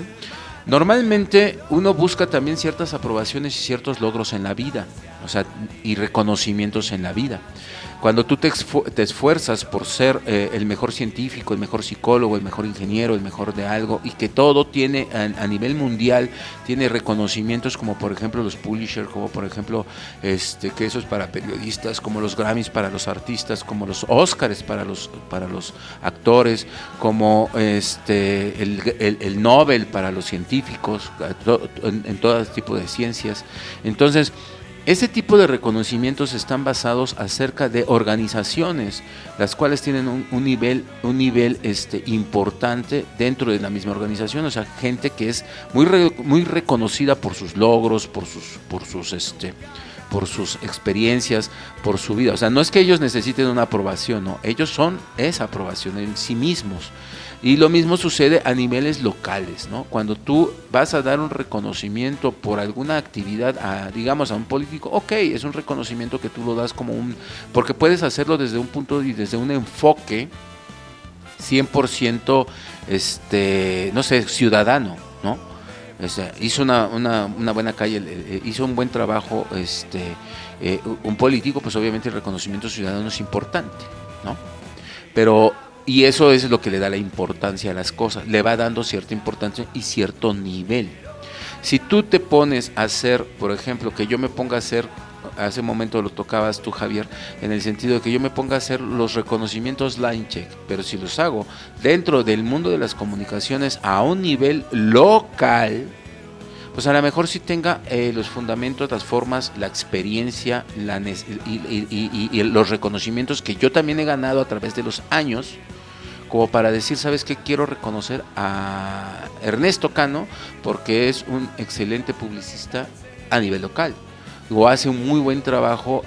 Normalmente uno busca también ciertas aprobaciones y ciertos logros en la vida, o sea, y reconocimientos en la vida. Cuando tú te esfuerzas por ser el mejor científico, el mejor psicólogo, el mejor ingeniero, el mejor de algo, y que todo tiene a nivel mundial, tiene reconocimientos como por ejemplo los Pulitzer, como por ejemplo que eso es para periodistas, como los Grammys para los artistas, como los Óscares para los actores, como el Nobel para los científicos, en todo tipo de ciencias. Entonces, ese tipo de reconocimientos están basados acerca de organizaciones, las cuales tienen un nivel importante dentro de la misma organización, o sea, gente que es muy reconocida por sus logros, por sus experiencias, por su vida. O sea, no es que ellos necesiten una aprobación, no, ellos son esa aprobación en sí mismos. Y lo mismo sucede a niveles locales, ¿no? Cuando tú vas a dar un reconocimiento por alguna actividad, digamos a un político, ok, es un reconocimiento que tú lo das porque puedes hacerlo desde un punto y desde un enfoque 100%, no sé, ciudadano, ¿no? O sea, hizo una buena calle, hizo un buen trabajo, un político, pues obviamente el reconocimiento ciudadano es importante, ¿no? Y eso es lo que le da la importancia a las cosas, le va dando cierta importancia y cierto nivel. Si tú te pones a hacer, por ejemplo, que yo me ponga a hacer, hace un momento lo tocabas tú, Javier, en el sentido de que yo me ponga a hacer los reconocimientos line check, pero si los hago dentro del mundo de las comunicaciones a un nivel local, pues a lo mejor sí tenga los fundamentos, las formas, la experiencia y los reconocimientos que yo también he ganado a través de los años, como para decir, ¿sabes qué? Quiero reconocer a Ernesto Cano porque es un excelente publicista a nivel local, o hace un muy buen trabajo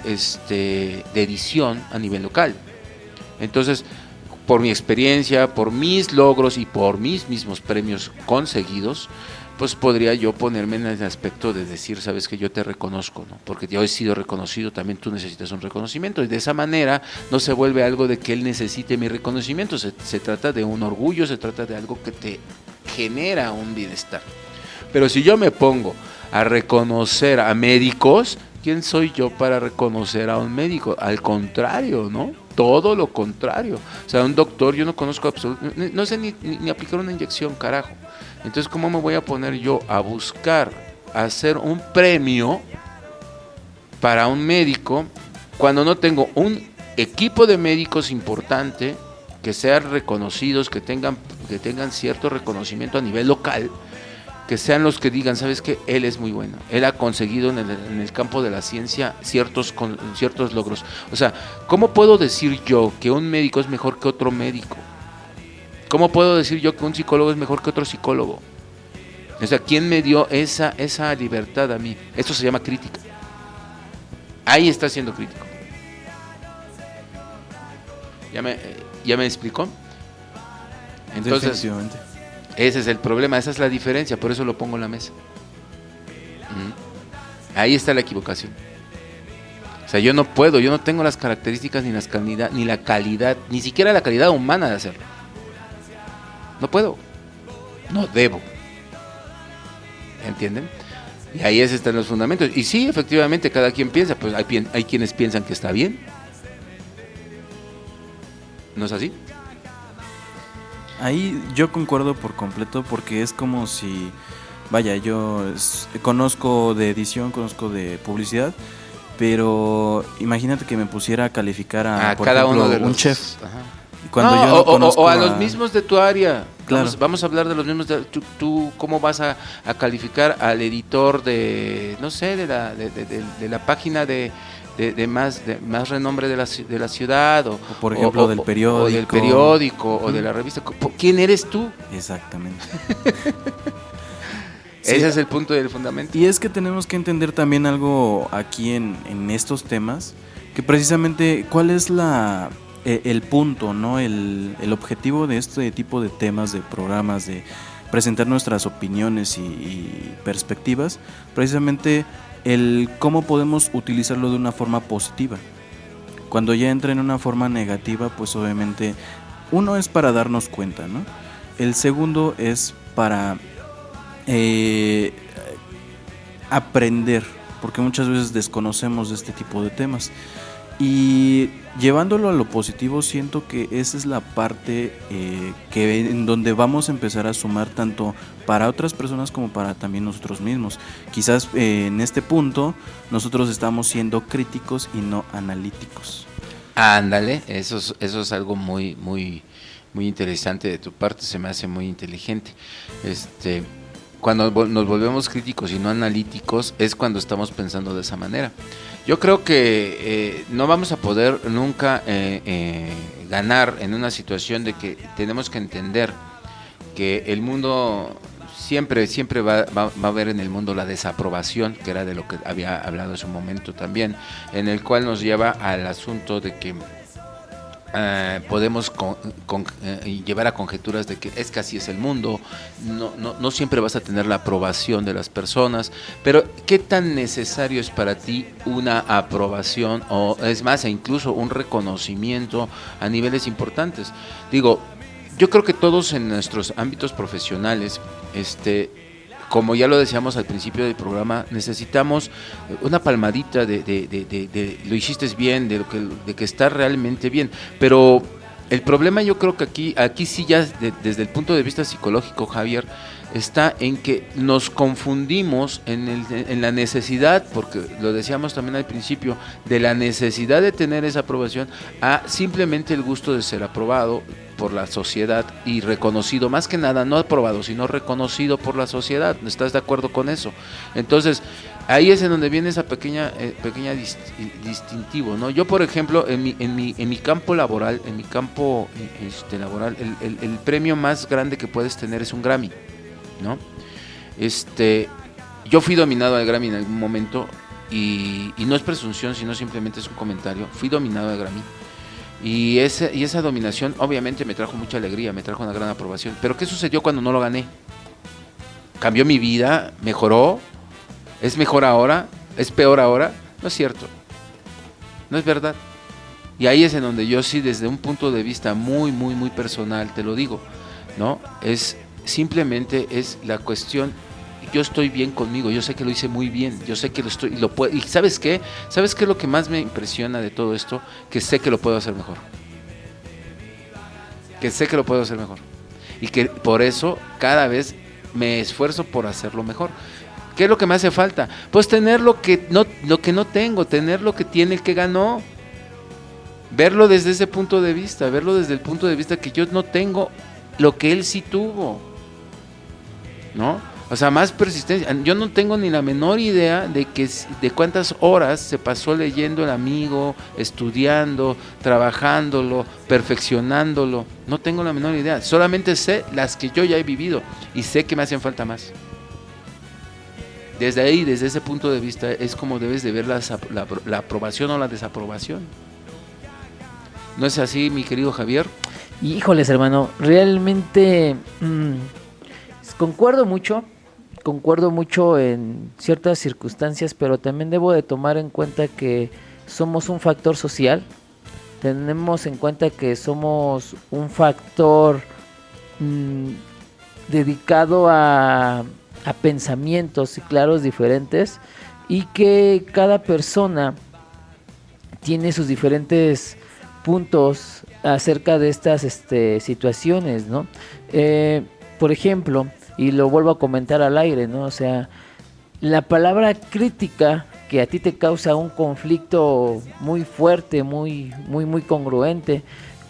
de edición a nivel local. Entonces, por mi experiencia, por mis logros y por mis mismos premios conseguidos, pues podría yo ponerme en el aspecto de decir, sabes que yo te reconozco, ¿no? Porque yo he sido reconocido, también tú necesitas un reconocimiento, y de esa manera no se vuelve algo de que él necesite mi reconocimiento, se trata de un orgullo, se trata de algo que te genera un bienestar. Pero si yo me pongo a reconocer a médicos, ¿quién soy yo para reconocer a un médico? Al contrario, ¿no? Todo lo contrario. O sea, un doctor, yo no conozco absolutamente, no sé ni aplicar una inyección, carajo. Entonces, ¿cómo me voy a poner yo a buscar hacer un premio para un médico cuando no tengo un equipo de médicos importante, que sean reconocidos, que tengan cierto reconocimiento a nivel local, que sean los que digan, ¿sabes qué? Él es muy bueno, él ha conseguido en el campo de la ciencia ciertos logros. O sea, ¿cómo puedo decir yo que un médico es mejor que otro médico? ¿Cómo puedo decir yo que un psicólogo es mejor que otro psicólogo? O sea, ¿quién me dio esa libertad a mí? Esto se llama crítica. Ahí está siendo crítico. ¿Ya me explicó? Entonces, ese es el problema, esa es la diferencia, por eso lo pongo en la mesa. Ahí está la equivocación. O sea, yo no tengo las características ni la calidad, ni siquiera la calidad humana de hacerlo. No puedo, no debo. ¿Entienden? Y ahí están los fundamentos. Y sí, efectivamente, cada quien piensa, pues hay quienes piensan que está bien, ¿No es así? Ahí yo concuerdo por completo porque es como si, vaya, conozco de edición, conozco de publicidad, pero imagínate que me pusiera a calificar a por cada ejemplo, uno de un los chef. Ajá. Cuando No, yo no conozco o a los mismos de tu área. Claro. Vamos a hablar de los mismos. Tú ¿cómo vas a calificar al editor de, no sé, de la página de más renombre de la ciudad o por ejemplo del periódico o del periódico o de la revista? ¿Quién eres tú? Exactamente. Ese es el punto del fundamento. Y es que tenemos que entender también algo aquí en estos temas, que precisamente cuál es el punto, ¿no? El objetivo de este tipo de temas, de programas, de presentar nuestras opiniones y perspectivas, precisamente el cómo podemos utilizarlo de una forma positiva. Cuando ya entra en una forma negativa, pues obviamente uno es para darnos cuenta, ¿no? El segundo es para aprender, porque muchas veces desconocemos de este tipo de temas. Y llevándolo a lo positivo, siento que esa es la parte en donde vamos a empezar a sumar tanto para otras personas como para también nosotros mismos. Quizás en este punto nosotros estamos siendo críticos y no analíticos. Ándale, eso es algo muy, muy, muy interesante de tu parte, se me hace muy inteligente. Cuando nos volvemos críticos y no analíticos es cuando estamos pensando de esa manera. Yo creo que no vamos a poder nunca ganar en una situación de que tenemos que entender que el mundo siempre va a haber en el mundo la desaprobación, que era de lo que había hablado en su momento también, en el cual nos lleva al asunto de que podemos llevar a conjeturas de que es que así es el mundo, no siempre vas a tener la aprobación de las personas, pero ¿qué tan necesario es para ti una aprobación o es más, incluso un reconocimiento a niveles importantes? Digo, yo creo que todos en nuestros ámbitos profesionales, como ya lo decíamos al principio del programa, necesitamos una palmadita de lo hiciste bien, de que está realmente bien. Pero el problema yo creo que aquí sí ya desde el punto de vista psicológico, Javier, está en que nos confundimos en la necesidad, porque lo decíamos también al principio, de la necesidad de tener esa aprobación a simplemente el gusto de ser aprobado por la sociedad y reconocido, más que nada, no aprobado, sino reconocido por la sociedad. ¿Estás de acuerdo con eso? Entonces, ahí es en donde viene esa pequeña distintivo, ¿no? Yo, por ejemplo, en mi campo laboral, laboral, el premio más grande que puedes tener es un Grammy, ¿no? Yo fui dominado al Grammy en algún momento y no es presunción, sino simplemente es un comentario. Fui dominado al Grammy. Y esa dominación obviamente me trajo mucha alegría, me trajo una gran aprobación. Pero ¿qué sucedió cuando no lo gané? ¿Cambió mi vida? ¿Mejoró? ¿Es mejor ahora? ¿Es peor ahora? No es cierto. No es verdad. Y ahí es en donde yo sí, desde un punto de vista muy, muy, muy personal, te lo digo, ¿no? Simplemente es la cuestión. Yo estoy bien conmigo, yo sé que lo hice muy bien, yo sé que lo puedo, y ¿sabes qué? ¿Sabes qué es lo que más me impresiona de todo esto? Que sé que lo puedo hacer mejor. Que sé que lo puedo hacer mejor. Y que por eso cada vez me esfuerzo por hacerlo mejor. ¿Qué es lo que me hace falta? Pues tener lo que no tengo, tener lo que tiene el que ganó. Verlo desde ese punto de vista, verlo desde el punto de vista que yo no tengo lo que él sí tuvo, ¿no? O sea, más persistencia. Yo no tengo ni la menor idea de cuántas horas se pasó leyendo el amigo, estudiando, trabajándolo, perfeccionándolo. No tengo la menor idea. Solamente sé las que yo ya he vivido y sé que me hacen falta más. Desde ahí, desde ese punto de vista, es como debes de ver la aprobación o la desaprobación. ¿No es así, mi querido Javier? Híjoles, hermano, realmente concuerdo mucho en ciertas circunstancias, pero también debo de tomar en cuenta que somos un factor social. Tenemos en cuenta que somos un factor dedicado a pensamientos claros diferentes y que cada persona tiene sus diferentes puntos acerca de estas situaciones, ¿no? Por ejemplo, y lo vuelvo a comentar al aire, ¿no? O sea, la palabra crítica que a ti te causa un conflicto muy fuerte, muy congruente,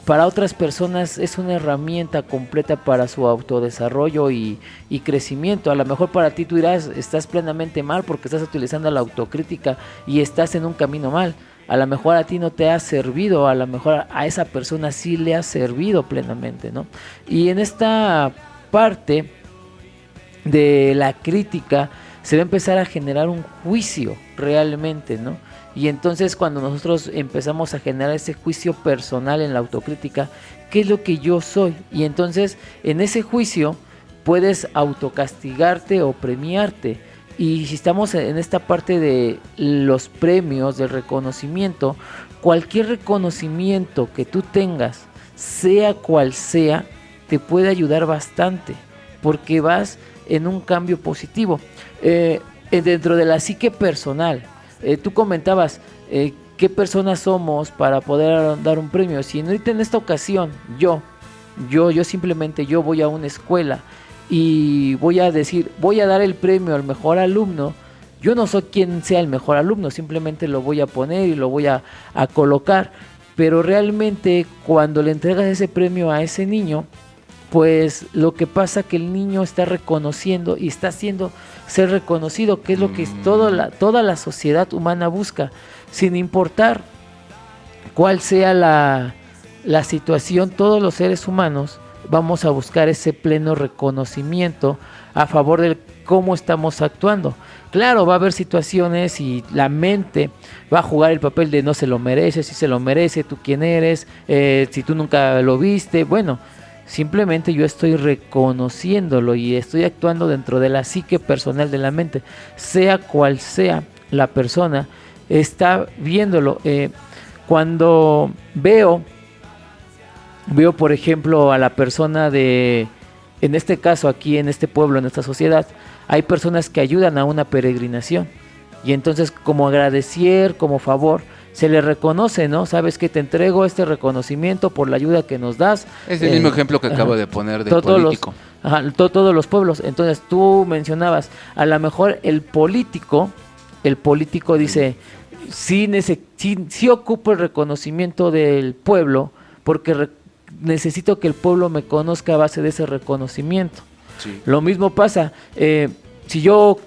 para otras personas es una herramienta completa para su autodesarrollo y crecimiento. A lo mejor para ti tú dirás, estás plenamente mal porque estás utilizando la autocrítica y estás en un camino mal. A lo mejor a ti no te ha servido, a lo mejor a esa persona sí le ha servido plenamente, ¿no? Y en esta parte de la crítica se va a empezar a generar un juicio realmente, ¿no? Y entonces cuando nosotros empezamos a generar ese juicio personal en la autocrítica, ¿qué es lo que yo soy? Y entonces en ese juicio puedes autocastigarte o premiarte. Y si estamos en esta parte de los premios, del reconocimiento, cualquier reconocimiento que tú tengas, sea cual sea, te puede ayudar bastante, porque vas en un cambio positivo. Dentro de la psique personal, tú comentabas qué personas somos para poder dar un premio. Si ahorita en esta ocasión yo simplemente yo voy a una escuela y voy a decir, voy a dar el premio al mejor alumno, yo no soy quien sea el mejor alumno, simplemente lo voy a poner y lo voy a colocar, pero realmente cuando le entregas ese premio a ese niño, pues lo que pasa que el niño está reconociendo y está haciendo ser reconocido, que es lo que toda la sociedad humana busca, sin importar cuál sea la situación. Todos los seres humanos vamos a buscar ese pleno reconocimiento a favor de cómo estamos actuando. Claro, va a haber situaciones y la mente va a jugar el papel de no se lo merece, si se lo merece, tú quién eres, si tú nunca lo viste. Bueno, simplemente yo estoy reconociéndolo y estoy actuando dentro de la psique personal de la mente, sea cual sea la persona, está viéndolo. Cuando veo por ejemplo a la persona en este caso aquí en este pueblo, en esta sociedad, hay personas que ayudan a una peregrinación y entonces como agradecer, como favor, se le reconoce, ¿no? Sabes que te entrego este reconocimiento por la ayuda que nos das. Es el mismo ejemplo que acabo de poner de político. Todos los pueblos. Entonces tú mencionabas, a lo mejor el político dice, sí ocupo el reconocimiento del pueblo porque necesito que el pueblo me conozca a base de ese reconocimiento. Sí. Lo mismo pasa, si yo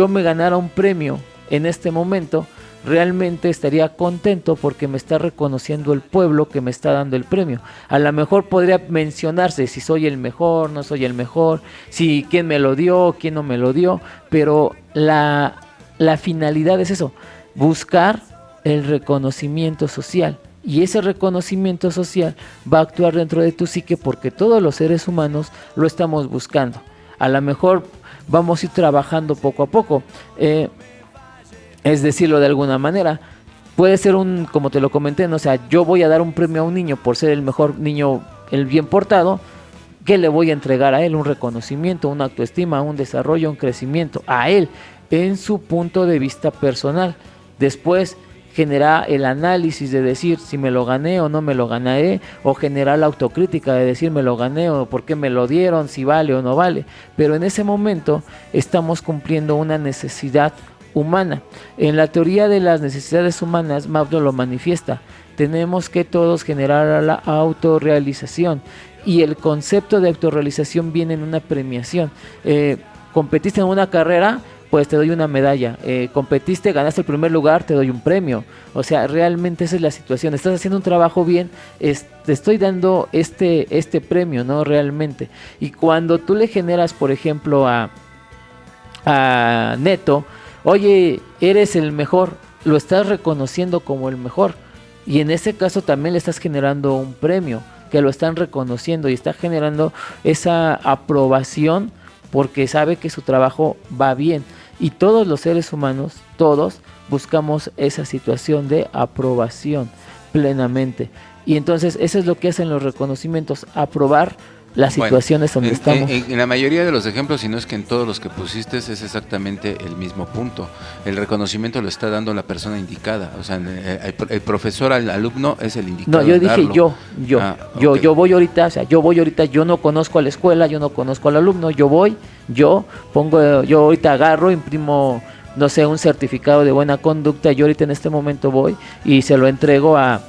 me ganara un premio en este momento, realmente estaría contento porque me está reconociendo el pueblo que me está dando el premio. A lo mejor podría mencionarse si soy el mejor, no soy el mejor, si quién me lo dio, quién no me lo dio, pero la finalidad es eso, buscar el reconocimiento social. Y ese reconocimiento social va a actuar dentro de tu psique porque todos los seres humanos lo estamos buscando. A lo mejor vamos a ir trabajando poco a poco. Es decirlo de alguna manera, puede ser como te lo comenté, ¿no? O sea, yo voy a dar un premio a un niño por ser el mejor niño, el bien portado. ¿Qué le voy a entregar a él? Un reconocimiento, una autoestima, un desarrollo, un crecimiento a él en su punto de vista personal. Después generar el análisis de decir si me lo gané o no me lo ganaré, o generar la autocrítica de decir me lo gané o por qué me lo dieron, si vale o no vale. Pero en ese momento estamos cumpliendo una necesidad humana. En la teoría de las necesidades humanas, Maslow lo manifiesta. Tenemos que todos generar la autorrealización y el concepto de autorrealización viene en una premiación. Competiste en una carrera, pues te doy una medalla. Competiste, ganaste el primer lugar, te doy un premio. O sea, realmente esa es la situación. Estás haciendo un trabajo bien, te estoy dando este premio, ¿no? Realmente. Y cuando tú le generas, por ejemplo, a Neto, oye, eres el mejor, lo estás reconociendo como el mejor. Y en ese caso también le estás generando un premio, que lo están reconociendo y está generando esa aprobación porque sabe que su trabajo va bien. Y todos los seres humanos, todos, buscamos esa situación de aprobación plenamente. Y entonces eso es lo que hacen los reconocimientos, aprobar las situaciones donde estamos. En la mayoría de los ejemplos, si no es que en todos los que pusiste, es exactamente el mismo punto. El reconocimiento lo está dando la persona indicada. O sea, el profesor al alumno es el indicado. No, yo dije darlo. yo voy ahorita, o sea, yo no conozco a la escuela, yo no conozco al alumno, yo ahorita agarro, imprimo, no sé, un certificado de buena conducta, yo ahorita en este momento voy y se lo entrego a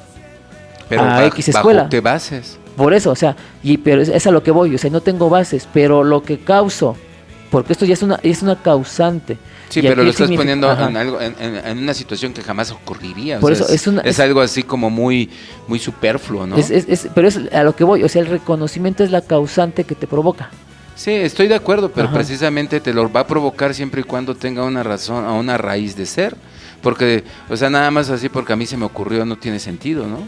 X escuela. ¿Bajo qué bases? Por eso, o sea, pero es a lo que voy, o sea, no tengo bases, pero lo que causo, porque esto ya es una causante. Sí, y pero lo estás significa, poniendo ajá, en algo, en una situación que jamás ocurriría. Por o sea, eso es algo así como muy superfluo, ¿no? pero es a lo que voy, o sea, el reconocimiento es la causante que te provoca. Sí, estoy de acuerdo, pero Ajá. precisamente te lo va a provocar siempre y cuando tenga una razón o una raíz de ser. Porque, o sea, nada más así porque a mí se me ocurrió no tiene sentido, ¿no?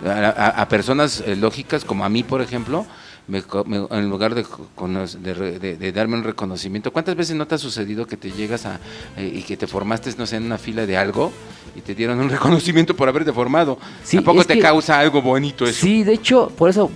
A personas lógicas como a mí, por ejemplo, en lugar de darme un reconocimiento, ¿cuántas veces no te ha sucedido que te llegas y que te formaste, no sé, en una fila de algo y te dieron un reconocimiento por haberte formado? Sí, ¿Tampoco es te que, causa algo bonito eso? Sí, de hecho, por eso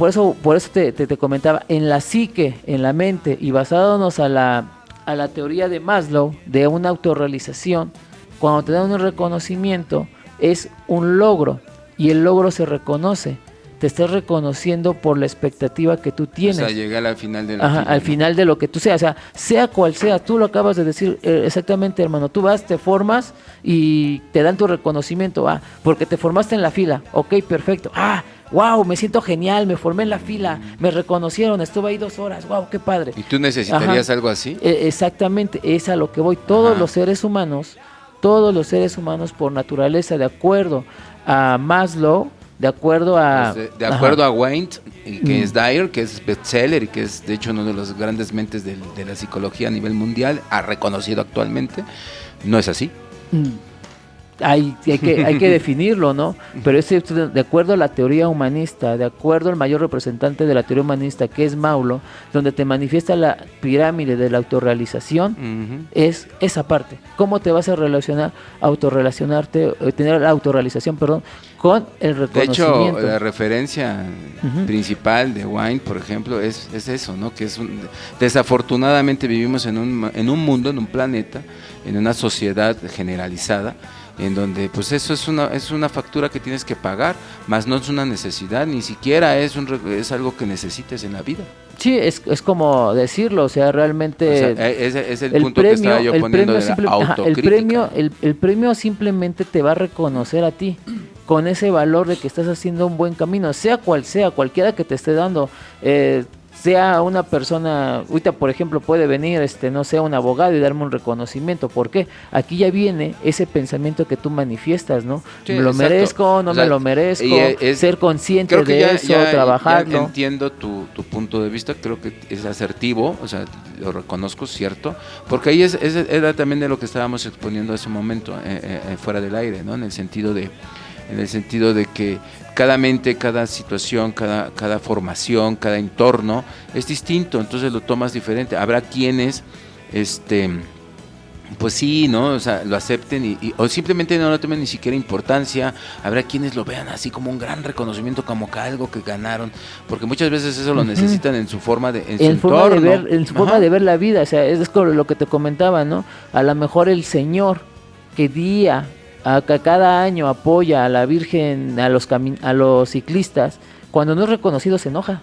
te comentaba, en la psique, en la mente, y basándonos a la teoría de Maslow, de una autorrealización, cuando te dan un reconocimiento, es un logro, y el logro se reconoce. Te estás reconociendo por la expectativa que tú tienes. O sea, llegar al final de la Ajá, fila, al ¿no? final de lo que tú seas, o sea cual sea, tú lo acabas de decir exactamente, hermano. Tú vas, te formas y te dan tu reconocimiento, porque te formaste en la fila, ok, perfecto, wow, me siento genial, me formé en la fila, me reconocieron, estuve ahí 2 horas, wow, qué padre. ¿Y tú necesitarías Ajá. algo así? Exactamente, es a lo que voy. Todos los seres humanos, por naturaleza, de acuerdo a Maslow, de acuerdo a... Pues de acuerdo a Wayne, que es Dyer, que es bestseller y que es de hecho uno de los grandes mentes de la psicología a nivel mundial, ha reconocido actualmente, no es así. Hay que definirlo, ¿no? Pero es de acuerdo a la teoría humanista, de acuerdo al mayor representante de la teoría humanista, que es Maslow, donde te manifiesta la pirámide de la autorrealización, es esa parte. ¿Cómo te vas a tener la autorrealización, con el reconocimiento? De hecho, la referencia principal de Wayne, por ejemplo, es eso, ¿no? Que desafortunadamente vivimos en un mundo, en un planeta, en una sociedad generalizada, en donde pues eso es una factura que tienes que pagar, más no es una necesidad, ni siquiera es algo que necesites en la vida. Sí, es como decirlo, o sea, realmente... O sea, es el punto que estaba yo poniendo de la autocrítica. El premio simplemente te va a reconocer a ti con ese valor de que estás haciendo un buen camino, sea cual sea, cualquiera que te esté dando, sea una persona, ahorita por ejemplo puede venir, no sé, un abogado y darme un reconocimiento. ¿Por qué? Aquí ya viene ese pensamiento que tú manifiestas, ¿no? Sí, ¿Me lo exacto. merezco? ¿No me lo merezco? Ser consciente creo que de eso, trabajarlo. Ya entiendo tu punto de vista, creo que es asertivo, o sea, lo reconozco, cierto, porque ahí era también de lo que estábamos exponiendo hace un momento, fuera del aire, ¿no? En el sentido de que cada mente, cada situación, cada formación, cada entorno es distinto, entonces lo tomas diferente. Habrá quienes, pues sí, ¿no? O sea, lo acepten o simplemente no lo tomen ni siquiera importancia. Habrá quienes lo vean así como un gran reconocimiento, como que algo que ganaron, porque muchas veces eso lo necesitan en su forma en su entorno. En su forma de ver la vida, o sea, es lo que te comentaba, ¿no? A lo mejor el Señor que cada año apoya a la Virgen, a los ciclistas, cuando no es reconocido se enoja.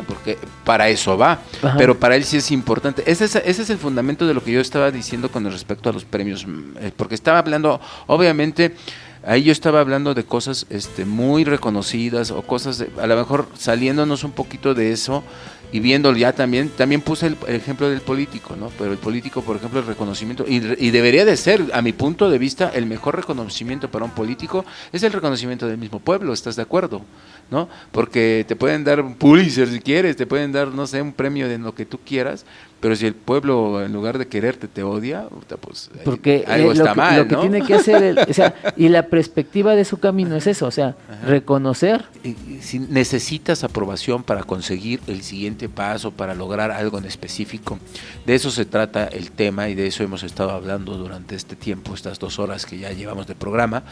Porque para eso va, Ajá. Pero para él sí es importante. Ese es el fundamento de lo que yo estaba diciendo con respecto a los premios, porque estaba hablando, obviamente, ahí yo estaba hablando de cosas muy reconocidas o cosas, a lo mejor saliéndonos un poquito de eso y viendo ya también puse el ejemplo del político, ¿no? Pero el político, por ejemplo, el reconocimiento, y debería de ser, a mi punto de vista, el mejor reconocimiento para un político es el reconocimiento del mismo pueblo, ¿estás de acuerdo? ¿No? Porque te pueden dar un Pulitzer si quieres, te pueden dar, no sé, un premio de lo que tú quieras, pero si el pueblo en lugar de quererte te odia, pues porque algo está mal, lo que ¿no? tiene que hacer, o sea, y la perspectiva de su camino es eso, o sea, reconocer. Si necesitas aprobación para conseguir el siguiente paso, para lograr algo en específico, de eso se trata el tema y de eso hemos estado hablando durante este tiempo, estas 2 horas que ya llevamos de programa.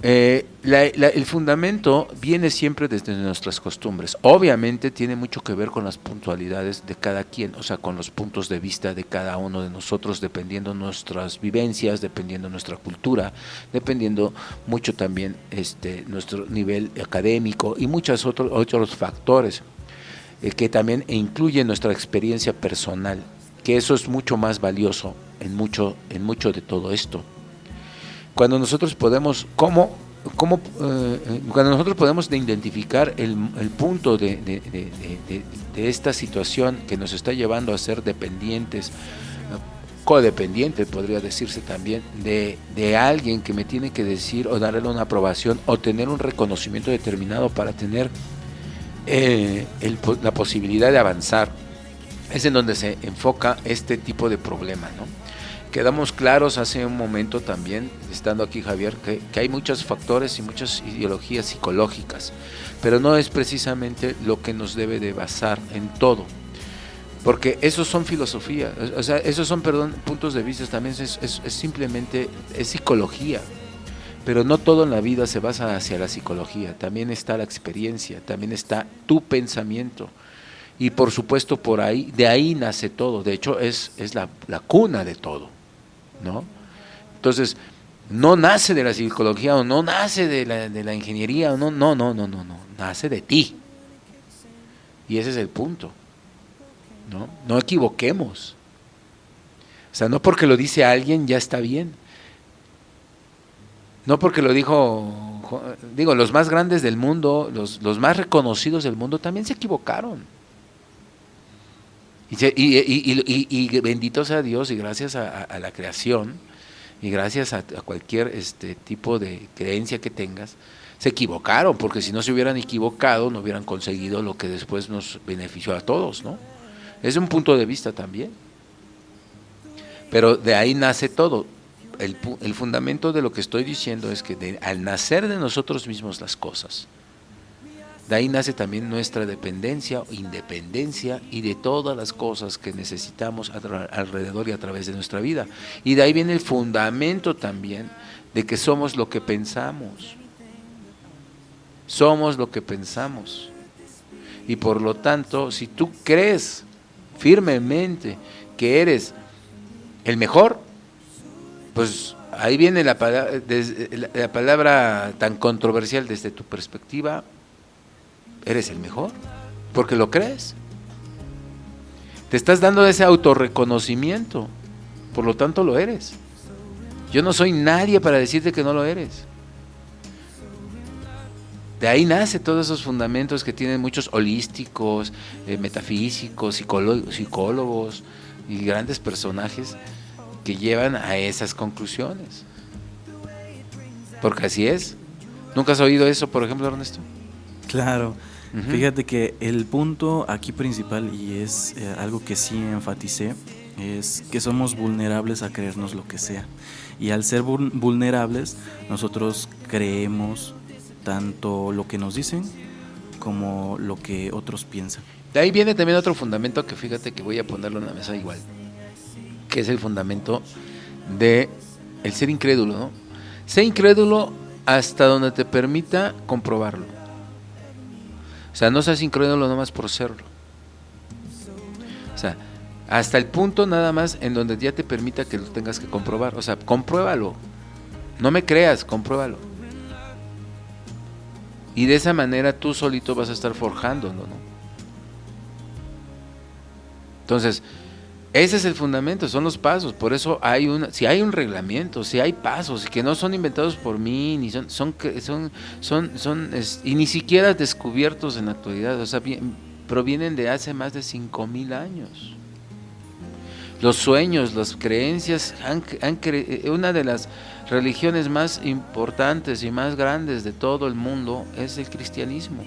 El fundamento viene siempre desde nuestras costumbres. Obviamente tiene mucho que ver con las puntualidades de cada quien, o sea, con los puntos de vista de cada uno de nosotros, dependiendo nuestras vivencias, dependiendo nuestra cultura, dependiendo mucho también nuestro nivel académico y muchos otros factores que también incluyen nuestra experiencia personal, que eso es mucho más valioso en mucho de todo esto. Cuando nosotros podemos, cuando nosotros podemos identificar el punto de esta situación que nos está llevando a ser dependientes, codependientes podría decirse también, de alguien que me tiene que decir o darle una aprobación o tener un reconocimiento determinado para tener la posibilidad de avanzar, es en donde se enfoca este tipo de problema, ¿no? Quedamos claros hace un momento también, estando aquí Javier, que hay muchos factores y muchas ideologías psicológicas, pero no es precisamente lo que nos debe de basar en todo, porque esos son filosofía, o sea, esos son, puntos de vista, también es simplemente, es psicología, pero no todo en la vida se basa hacia la psicología, también está la experiencia, también está tu pensamiento. Y por supuesto de ahí nace todo, de hecho es la cuna de todo, ¿no? Entonces, no nace de la psicología o no nace de la ingeniería, no, nace de ti. Y ese es el punto, ¿no? No equivoquemos. O sea, no porque lo dice alguien ya está bien. No porque lo digo, los más grandes del mundo, los más reconocidos del mundo también se equivocaron. Y bendito sea Dios y gracias a la creación y gracias a cualquier tipo de creencia que tengas, se equivocaron, porque si no se hubieran equivocado no hubieran conseguido lo que después nos benefició a todos, ¿no? Es un punto de vista también. Pero de ahí nace todo. El fundamento de lo que estoy diciendo es que al nacer de nosotros mismos las cosas, de ahí nace también nuestra dependencia o independencia y de todas las cosas que necesitamos alrededor y a través de nuestra vida. Y de ahí viene el fundamento también de que somos lo que pensamos. Somos lo que pensamos. Y por lo tanto, si tú crees firmemente que eres el mejor, pues ahí viene la palabra tan controversial desde tu perspectiva. Eres el mejor, porque lo crees. Te estás dando ese autorreconocimiento, por lo tanto lo eres. Yo no soy nadie para decirte que no lo eres. De ahí nace todos esos fundamentos que tienen muchos holísticos, metafísicos, psicólogos y grandes personajes que llevan a esas conclusiones. Porque así es. ¿Nunca has oído eso, por ejemplo, Ernesto? Claro. Uh-huh. Fíjate que el punto aquí principal, y es algo que sí enfaticé, es que somos vulnerables a creernos lo que sea. Y al ser vulnerables, nosotros creemos tanto lo que nos dicen como lo que otros piensan. De ahí viene también otro fundamento que fíjate que voy a ponerlo en la mesa igual, que es el fundamento de el ser incrédulo, ¿no? Sé incrédulo hasta donde te permita comprobarlo. O sea, no seas incrédulo nomás por serlo. O sea, hasta el punto nada más en donde ya te permita que lo tengas que comprobar. O sea, compruébalo. No me creas, compruébalo. Y de esa manera tú solito vas a estar forjándolo, ¿no? Entonces, ese es el fundamento, son los pasos. Por eso si hay un reglamento, si hay pasos que no son inventados por mí, ni y ni siquiera descubiertos en la actualidad, o sea, provienen de hace más de 5,000 años. Los sueños, las creencias, una de las religiones más importantes y más grandes de todo el mundo es el cristianismo.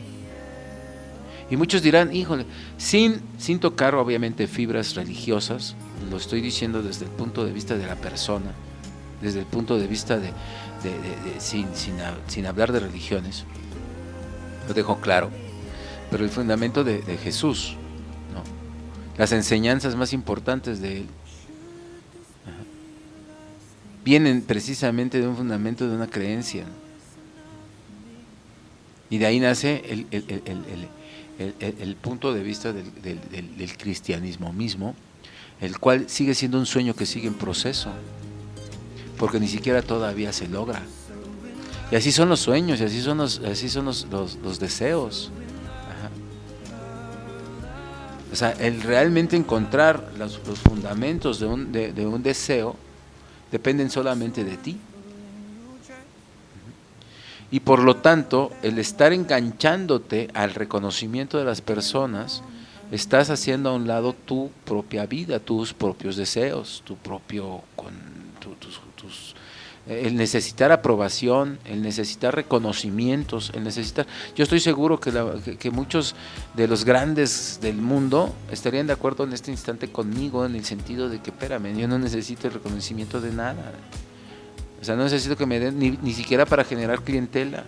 Y muchos dirán, híjole, sin tocar obviamente fibras religiosas, lo estoy diciendo desde el punto de vista de la persona, desde el punto de vista sin hablar de religiones, lo dejo claro, pero el fundamento de Jesús, ¿no? Las enseñanzas más importantes de Él, vienen precisamente de un fundamento, de una creencia, Y de ahí nace el punto de vista del cristianismo mismo, el cual sigue siendo un sueño que sigue en proceso, porque ni siquiera todavía se logra. Y así son los sueños, y así son los deseos. Ajá. O sea, el realmente encontrar los fundamentos de un deseo dependen solamente de ti. Y por lo tanto, el estar enganchándote al reconocimiento de las personas, estás haciendo a un lado tu propia vida, tus propios deseos, el necesitar aprobación, el necesitar reconocimientos, Yo estoy seguro que muchos de los grandes del mundo estarían de acuerdo en este instante conmigo, en el sentido de que, espérame, yo no necesito el reconocimiento de nada. O sea, no necesito que me den ni siquiera para generar clientela.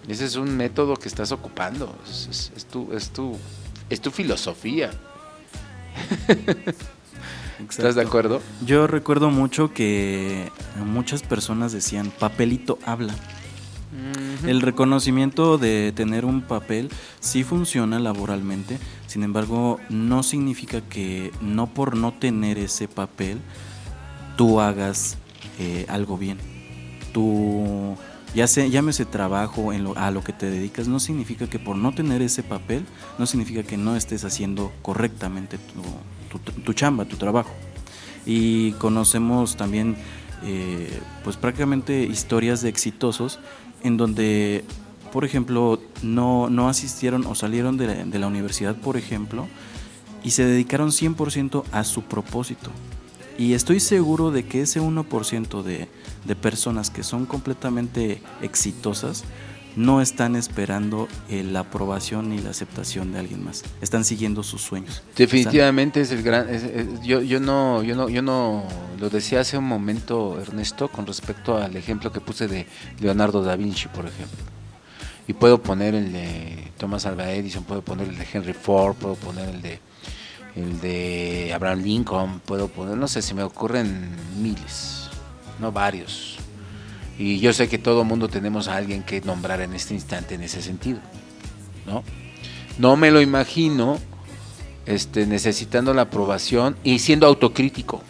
Ese es un método que estás ocupando. Es tu filosofía. ¿Estás de acuerdo? Yo recuerdo mucho que muchas personas decían, papelito habla. Uh-huh. El reconocimiento de tener un papel sí funciona laboralmente, sin embargo, no significa que no por no tener ese papel tú hagas algo bien. Tú, llámese trabajo, a lo que te dedicas, no significa que por no tener ese papel, no significa que no estés haciendo correctamente tu chamba, tu trabajo. Y conocemos también pues prácticamente historias de exitosos en donde, por ejemplo, no asistieron o salieron de la universidad, por ejemplo, y se dedicaron 100% a su propósito. Y estoy seguro de que ese 1% de personas que son completamente exitosas no están esperando la aprobación ni la aceptación de alguien más. Están siguiendo sus sueños. Definitivamente es el gran. Yo no lo decía hace un momento, Ernesto, con respecto al ejemplo que puse de Leonardo da Vinci, por ejemplo. Y puedo poner el de Thomas Alva Edison, puedo poner el de Henry Ford, puedo poner el de Abraham Lincoln, puedo poner, no sé, se me ocurren miles, no varios. Y yo sé que todo mundo tenemos a alguien que nombrar en este instante en ese sentido, ¿no? No me lo imagino necesitando la aprobación y siendo autocrítico.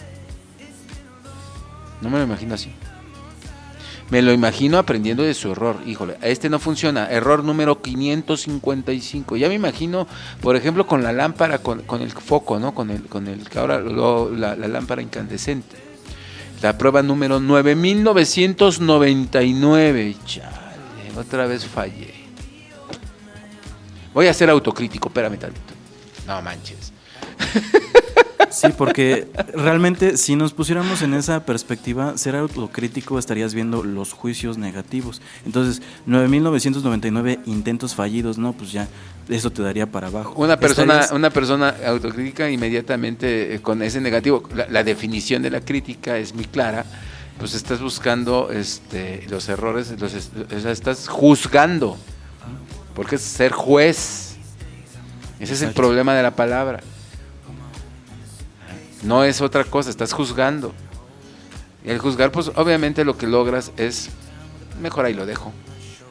No me lo imagino así. Me lo imagino aprendiendo de su error. Híjole, no funciona. Error número 555. Ya me imagino, por ejemplo, con la lámpara, con el foco, ¿no? Con el que ahora la lámpara incandescente. La prueba número 9999. Chale, otra vez fallé. Voy a ser autocrítico, espérame tantito. No manches. Sí, porque realmente si nos pusiéramos en esa perspectiva, ser autocrítico estarías viendo los juicios negativos. Entonces, 9.999 intentos fallidos, no, pues ya eso te daría para abajo. Una persona autocrítica inmediatamente con ese negativo, la definición de la crítica es muy clara, pues estás buscando los errores, estás juzgando, porque es ser juez. Ese es el problema de la palabra. No es otra cosa, estás juzgando. Y al juzgar, pues obviamente lo que logras es, mejor ahí lo dejo.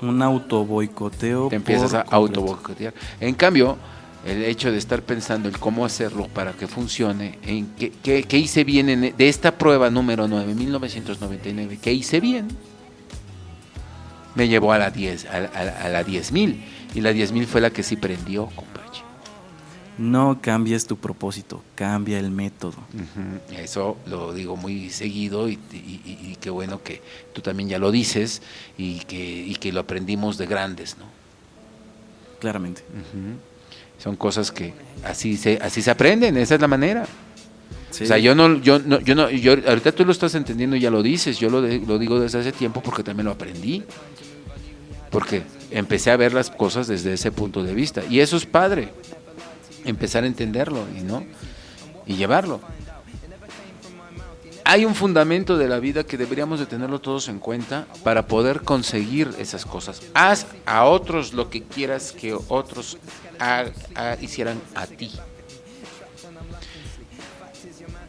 Un autoboicoteo. Te empiezas a autoboicotear. En cambio, el hecho de estar pensando en cómo hacerlo para que funcione, en qué hice bien de esta prueba número 9.999, qué hice bien, me llevó a la 10.000. Y la 10.000 fue la que sí prendió, compadre. No cambies tu propósito, cambia el método. Uh-huh. Eso lo digo muy seguido y qué bueno que tú también ya lo dices y que lo aprendimos de grandes, ¿no? Claramente. Uh-huh. Son cosas que así se aprenden, esa es la manera. Sí. O sea, yo ahorita tú lo estás entendiendo y ya lo dices, yo lo digo desde hace tiempo porque también lo aprendí. Porque empecé a ver las cosas desde ese punto de vista y eso es padre. Empezar a entenderlo y llevarlo. Hay un fundamento de la vida que deberíamos de tenerlo todos en cuenta para poder conseguir esas cosas. Haz a otros lo que quieras que otros hicieran a ti.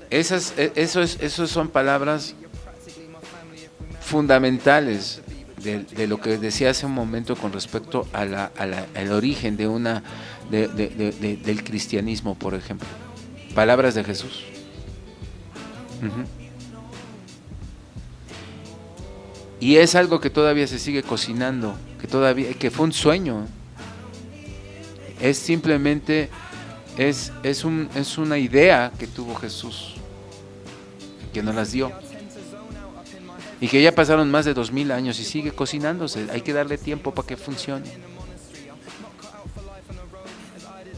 Esas son palabras fundamentales de lo que decía hace un momento con respecto al origen de del cristianismo, por ejemplo. Palabras de Jesús. Uh-huh. Y es algo que todavía se sigue cocinando, que fue un sueño. Es simplemente, es una idea que tuvo Jesús, que nos las dio. Y que ya pasaron más de 2000 años y sigue cocinándose. Hay que darle tiempo para que funcione.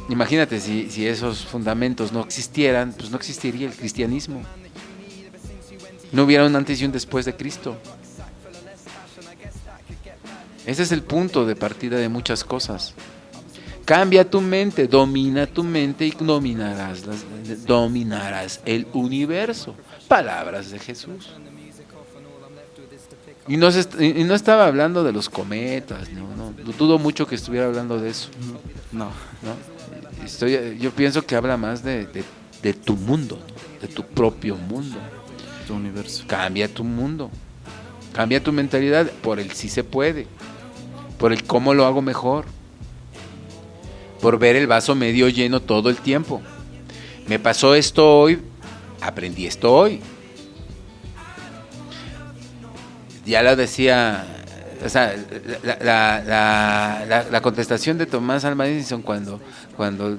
Imagínate si esos fundamentos no existieran, pues no existiría el cristianismo. No hubiera un antes y un después de Cristo. Ese es el punto de partida de muchas cosas. Cambia tu mente, domina tu mente y dominarás el universo. Palabras de Jesús. Y no estaba hablando de los cometas, no, dudo mucho que estuviera hablando de eso. No. Yo pienso que habla más de tu mundo, de tu propio mundo. Tu universo. Cambia tu mundo. Cambia tu mentalidad por el sí se puede. Por el cómo lo hago mejor. Por ver el vaso medio lleno todo el tiempo. Me pasó esto hoy, aprendí esto hoy. Ya lo decía, o sea, la contestación de Tomás Alva Edison cuando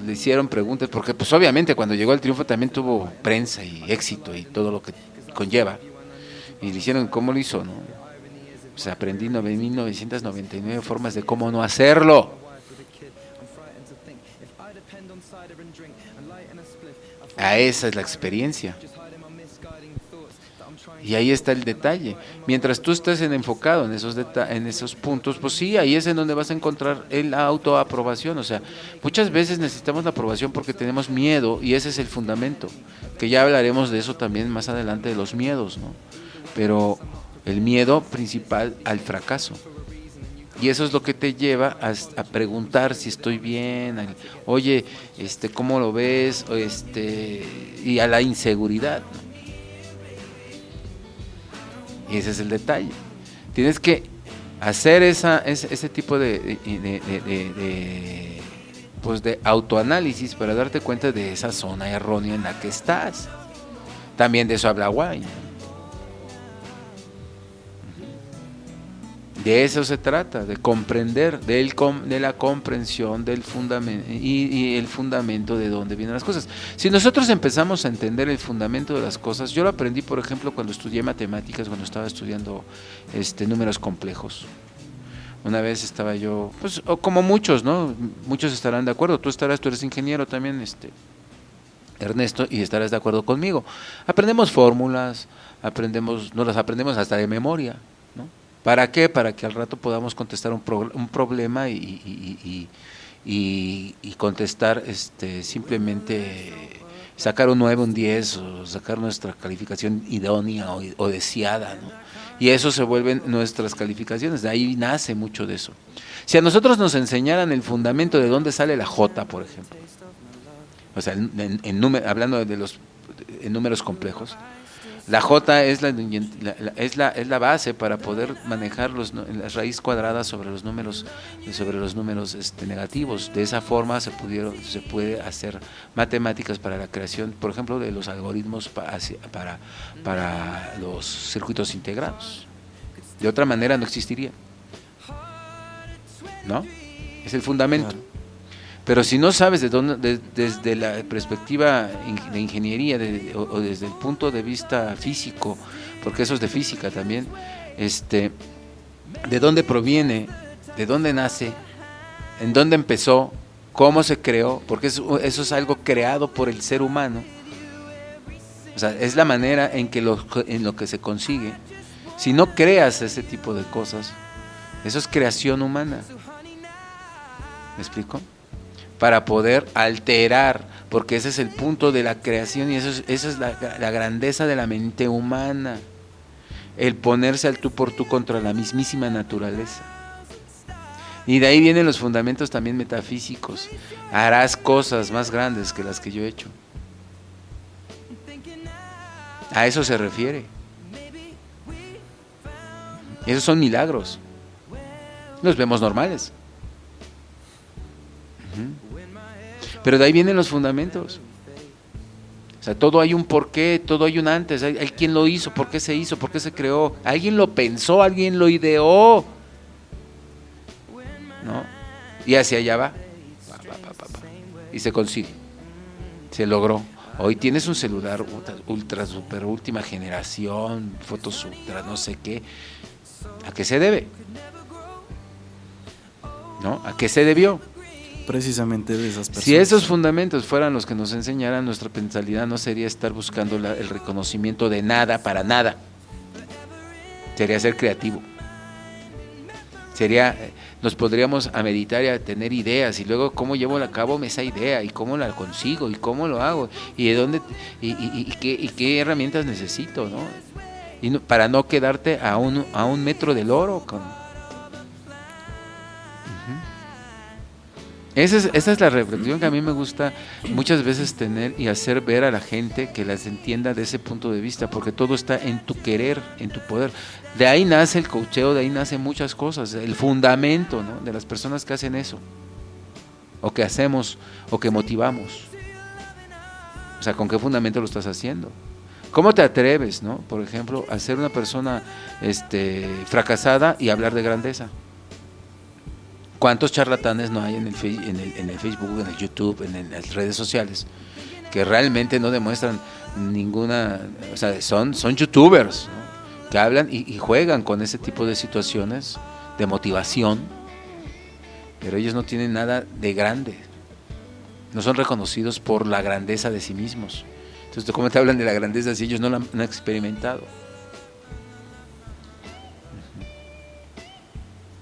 le hicieron preguntas, porque pues obviamente cuando llegó al triunfo también tuvo prensa y éxito y todo lo que conlleva. Y le hicieron cómo lo hizo, ¿no? Pues aprendí 1999 formas de cómo no hacerlo. Esa es la experiencia. Y ahí está el detalle. Mientras tú estés enfocado en esos puntos, pues sí, ahí es en donde vas a encontrar la autoaprobación. O sea, muchas veces necesitamos la aprobación porque tenemos miedo y ese es el fundamento. Que ya hablaremos de eso también más adelante, de los miedos, ¿no? Pero el miedo principal al fracaso. Y eso es lo que te lleva a preguntar si estoy bien, oye, ¿cómo lo ves? Y a la inseguridad, ¿no? Y ese es el detalle. Tienes que hacer ese tipo de autoanálisis para darte cuenta de esa zona errónea en la que estás. También de eso habla Wine. De eso se trata, de comprender, de la comprensión del fundamento y el fundamento de dónde vienen las cosas. Si nosotros empezamos a entender el fundamento de las cosas, yo lo aprendí, por ejemplo, cuando estudié matemáticas, cuando estaba estudiando números complejos. Una vez estaba yo, pues como muchos, ¿no? Muchos estarán de acuerdo. Tú eres ingeniero también, Ernesto, y estarás de acuerdo conmigo. Aprendemos fórmulas, nos las aprendemos hasta de memoria, ¿no? ¿Para qué? Para que al rato podamos contestar un problema y contestar simplemente sacar un 9, un 10 o sacar nuestra calificación idónea o deseada, ¿no? Y eso se vuelven nuestras calificaciones, de ahí nace mucho de eso. Si a nosotros nos enseñaran el fundamento de dónde sale la J, por ejemplo, o sea, hablando en números complejos, la J es la base para poder manejar la raíz cuadrada sobre los números negativos. De esa forma se puede hacer matemáticas para la creación, por ejemplo, de los algoritmos para los circuitos integrados. De otra manera no existiría, ¿no? Es el fundamento. Claro. Pero si no sabes desde la perspectiva de ingeniería o desde el punto de vista físico, porque eso es de física también, de dónde proviene, de dónde nace, en dónde empezó, cómo se creó, porque eso es algo creado por el ser humano. O sea, es la manera en lo que se consigue. Si no creas ese tipo de cosas, eso es creación humana. ¿Me explico? Para poder alterar, porque ese es el punto de la creación y eso es la grandeza de la mente humana, el ponerse al tú por tú contra la mismísima naturaleza. Y de ahí vienen los fundamentos también metafísicos. Harás cosas más grandes que las que yo he hecho. A eso se refiere. Esos son milagros. Los vemos normales. Pero de ahí vienen los fundamentos. O sea, todo hay un porqué, todo hay un antes, hay quien lo hizo, por qué se creó, alguien lo pensó, alguien lo ideó, ¿no? Y hacia allá va. Y se consigue, se logró. Hoy tienes un celular ultra, super, última generación, fotos ultra, no sé qué. ¿A qué se debe? ¿No? ¿A qué se debió? Precisamente de esas personas. Si esos fundamentos fueran los que nos enseñaran, nuestra mentalidad no sería estar buscando el reconocimiento de nada para nada. Sería ser creativo. Nos podríamos a meditar y a tener ideas y luego cómo llevo a cabo esa idea y cómo la consigo y cómo lo hago y de dónde y qué herramientas necesito, ¿no? Y para no quedarte a un metro del oro. Esa es la reflexión que a mí me gusta muchas veces tener y hacer ver a la gente que las entienda de ese punto de vista, porque todo está en tu querer, en tu poder. De ahí nace el coacheo, de ahí nacen muchas cosas, el fundamento, ¿no?, de las personas que hacen eso, o que hacemos, o que motivamos. O sea, ¿con qué fundamento lo estás haciendo? ¿Cómo te atreves, ¿no?, por ejemplo, a ser una persona fracasada y hablar de grandeza? ¿Cuántos charlatanes no hay en el Facebook, en el YouTube, en las redes sociales, que realmente no demuestran ninguna, o sea, son youtubers, ¿no?, que hablan y juegan con ese tipo de situaciones de motivación, pero ellos no tienen nada de grande, no son reconocidos por la grandeza de sí mismos. Entonces, ¿cómo te hablan de la grandeza si ellos no la han experimentado?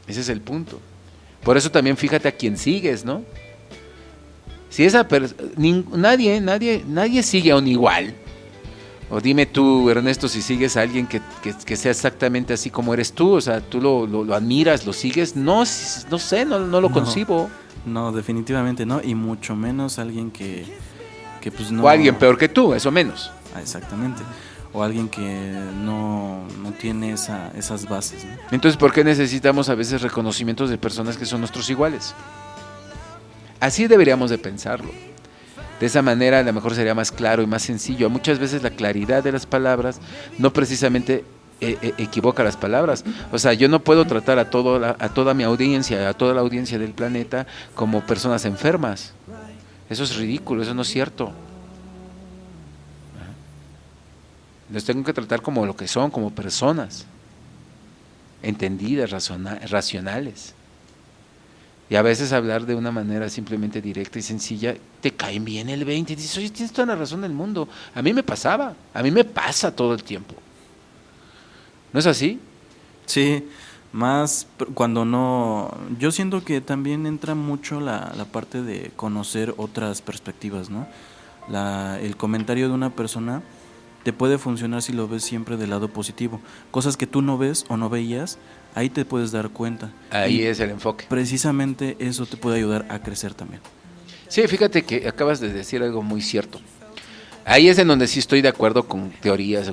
Ese es el punto. Por eso también fíjate a quién sigues, ¿no? Si esa nadie sigue a un igual. O dime tú, Ernesto, si sigues a alguien que sea exactamente así como eres tú, o sea, tú lo admiras, lo sigues, no sé, no lo concibo. No, definitivamente no, y mucho menos alguien que pues no... O alguien peor que tú, eso menos. Exactamente. O alguien que no tiene esas bases, ¿no? Entonces, ¿por qué necesitamos a veces reconocimientos de personas que son nuestros iguales? Así deberíamos de pensarlo. De esa manera a lo mejor sería más claro y más sencillo. Muchas veces la claridad de las palabras no precisamente equivoca las palabras. O sea, yo no puedo tratar a toda mi audiencia, a toda la audiencia del planeta como personas enfermas. Eso es ridículo, eso no es cierto. Los tengo que tratar como lo que son, como personas entendidas, racionales. Y a veces hablar de una manera simplemente directa y sencilla, te caen bien el 20 y dices, oye, tienes toda la razón del mundo. A mí me pasa todo el tiempo. ¿No es así? Sí, más cuando no... Yo siento que también entra mucho la parte de conocer otras perspectivas, ¿no? El comentario de una persona te puede funcionar si lo ves siempre del lado positivo. Cosas que tú no ves o no veías, ahí te puedes dar cuenta. Ahí es el enfoque. Precisamente eso te puede ayudar a crecer también. Sí, fíjate que acabas de decir algo muy cierto. Ahí es en donde sí estoy de acuerdo con teorías,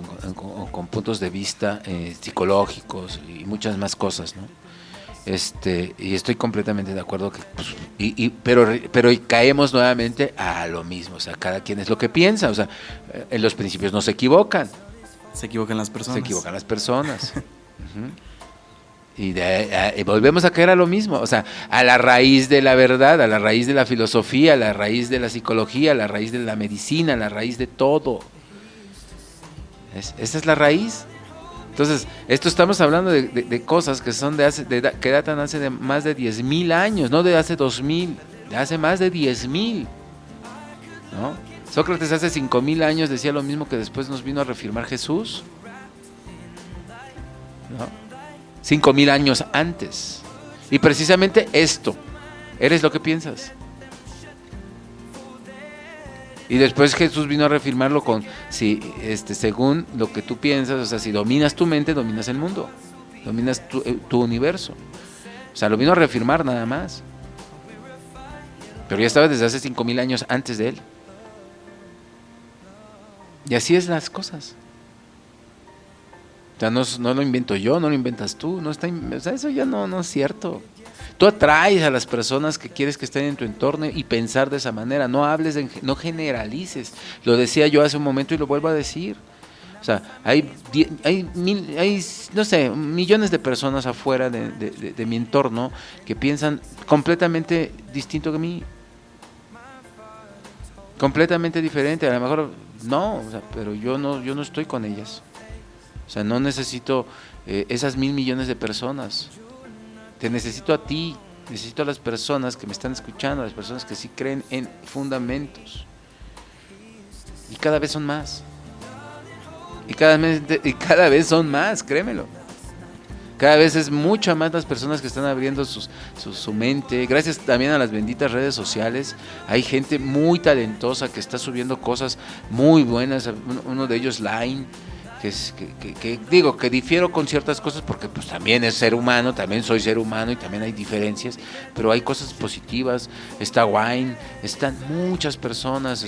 con puntos de vista psicológicos y muchas más cosas, ¿no? Y estoy completamente de acuerdo que, pues, pero caemos nuevamente a lo mismo, o sea, cada quien es lo que piensa, o sea, en los principios no se equivocan. Se equivocan las personas. Uh-huh. Y volvemos a caer a lo mismo, o sea, a la raíz de la verdad, a la raíz de la filosofía, a la raíz de la psicología, a la raíz de la medicina, a la raíz de todo. Esa es la raíz. Entonces, estamos hablando de cosas que son que datan hace de más de 10,000 años, no de hace 2,000, de hace más de 10,000, ¿no? Sócrates hace 5,000 años decía lo mismo que después nos vino a reafirmar Jesús, ¿no? 5,000 años antes. Y precisamente esto, eres lo que piensas. Y después Jesús vino a reafirmarlo con, según lo que tú piensas, o sea, si dominas tu mente, dominas el mundo, dominas tu universo. O sea, lo vino a reafirmar nada más. Pero ya estaba desde hace 5,000 años antes de él. Y así es las cosas. O sea, no lo invento yo, no lo inventas tú, o sea, eso ya no es cierto. Tú atraes a las personas que quieres que estén en tu entorno y pensar de esa manera. No hables, no generalices. Lo decía yo hace un momento y lo vuelvo a decir. O sea, hay no sé, millones de personas afuera de mi entorno que piensan completamente distinto que mí. Completamente diferente. A lo mejor no, o sea, pero yo no estoy con ellas. O sea, no necesito esas 1,000 millones de personas. Te necesito a ti, necesito a las personas que me están escuchando, a las personas que sí creen en fundamentos. Y cada vez son más. Y cada vez son más, créemelo. Cada vez es mucho más las personas que están abriendo su mente. Gracias también a las benditas redes sociales. Hay gente muy talentosa que está subiendo cosas muy buenas. Uno de ellos, Line, que digo que difiero con ciertas cosas porque pues también es ser humano, también soy ser humano y también hay diferencias, pero hay cosas positivas. Está Wine, están muchas personas,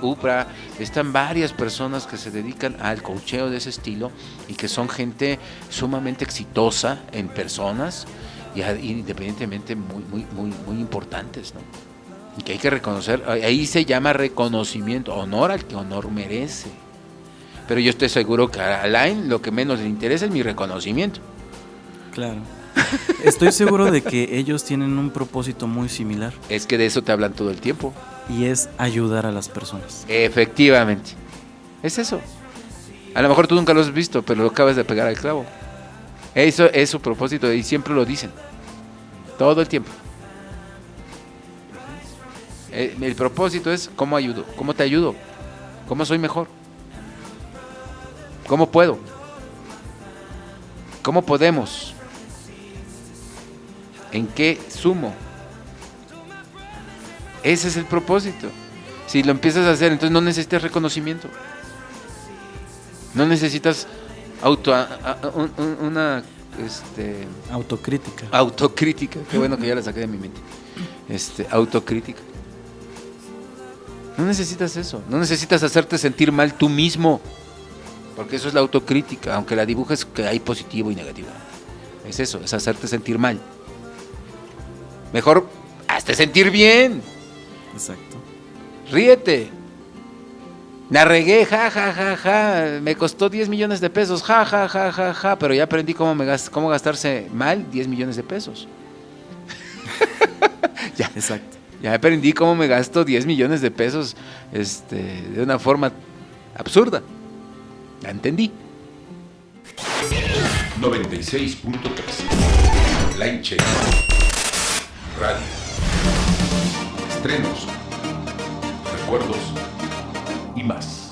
Upra, están varias personas que se dedican al coacheo de ese estilo y que son gente sumamente exitosa en personas y independientemente muy importantes, ¿no? Y que hay que reconocer, ahí se llama reconocimiento, honor al que honor merece. Pero yo estoy seguro que a Alain lo que menos le interesa es mi reconocimiento. Claro. Estoy seguro de que ellos tienen un propósito muy similar. Es que de eso te hablan todo el tiempo. Y es ayudar a las personas. Efectivamente. Es eso. A lo mejor tú nunca lo has visto, pero lo acabas de pegar al clavo. Eso es su propósito y siempre lo dicen. Todo el tiempo. El propósito es cómo ayudo, cómo te ayudo, cómo soy mejor, cómo puedo, cómo podemos, en qué sumo. Ese es el propósito. Si lo empiezas a hacer, entonces no necesitas reconocimiento, no necesitas autocrítica. Qué bueno que ya la saqué de mi mente. Autocrítica. No necesitas eso, no necesitas hacerte sentir mal tú mismo, porque eso es la autocrítica, aunque la dibujes que hay positivo y negativo. Es eso, es hacerte sentir mal. Mejor hazte sentir bien. Exacto. Ríete. La regué, me costó 10 millones de pesos, pero ya aprendí cómo gastarse mal 10 millones de pesos. Ya. Exacto. Ya aprendí cómo me gasto 10 millones de pesos de una forma absurda. La entendí. 96.3 Line Check Radio. Estrenos, recuerdos y más.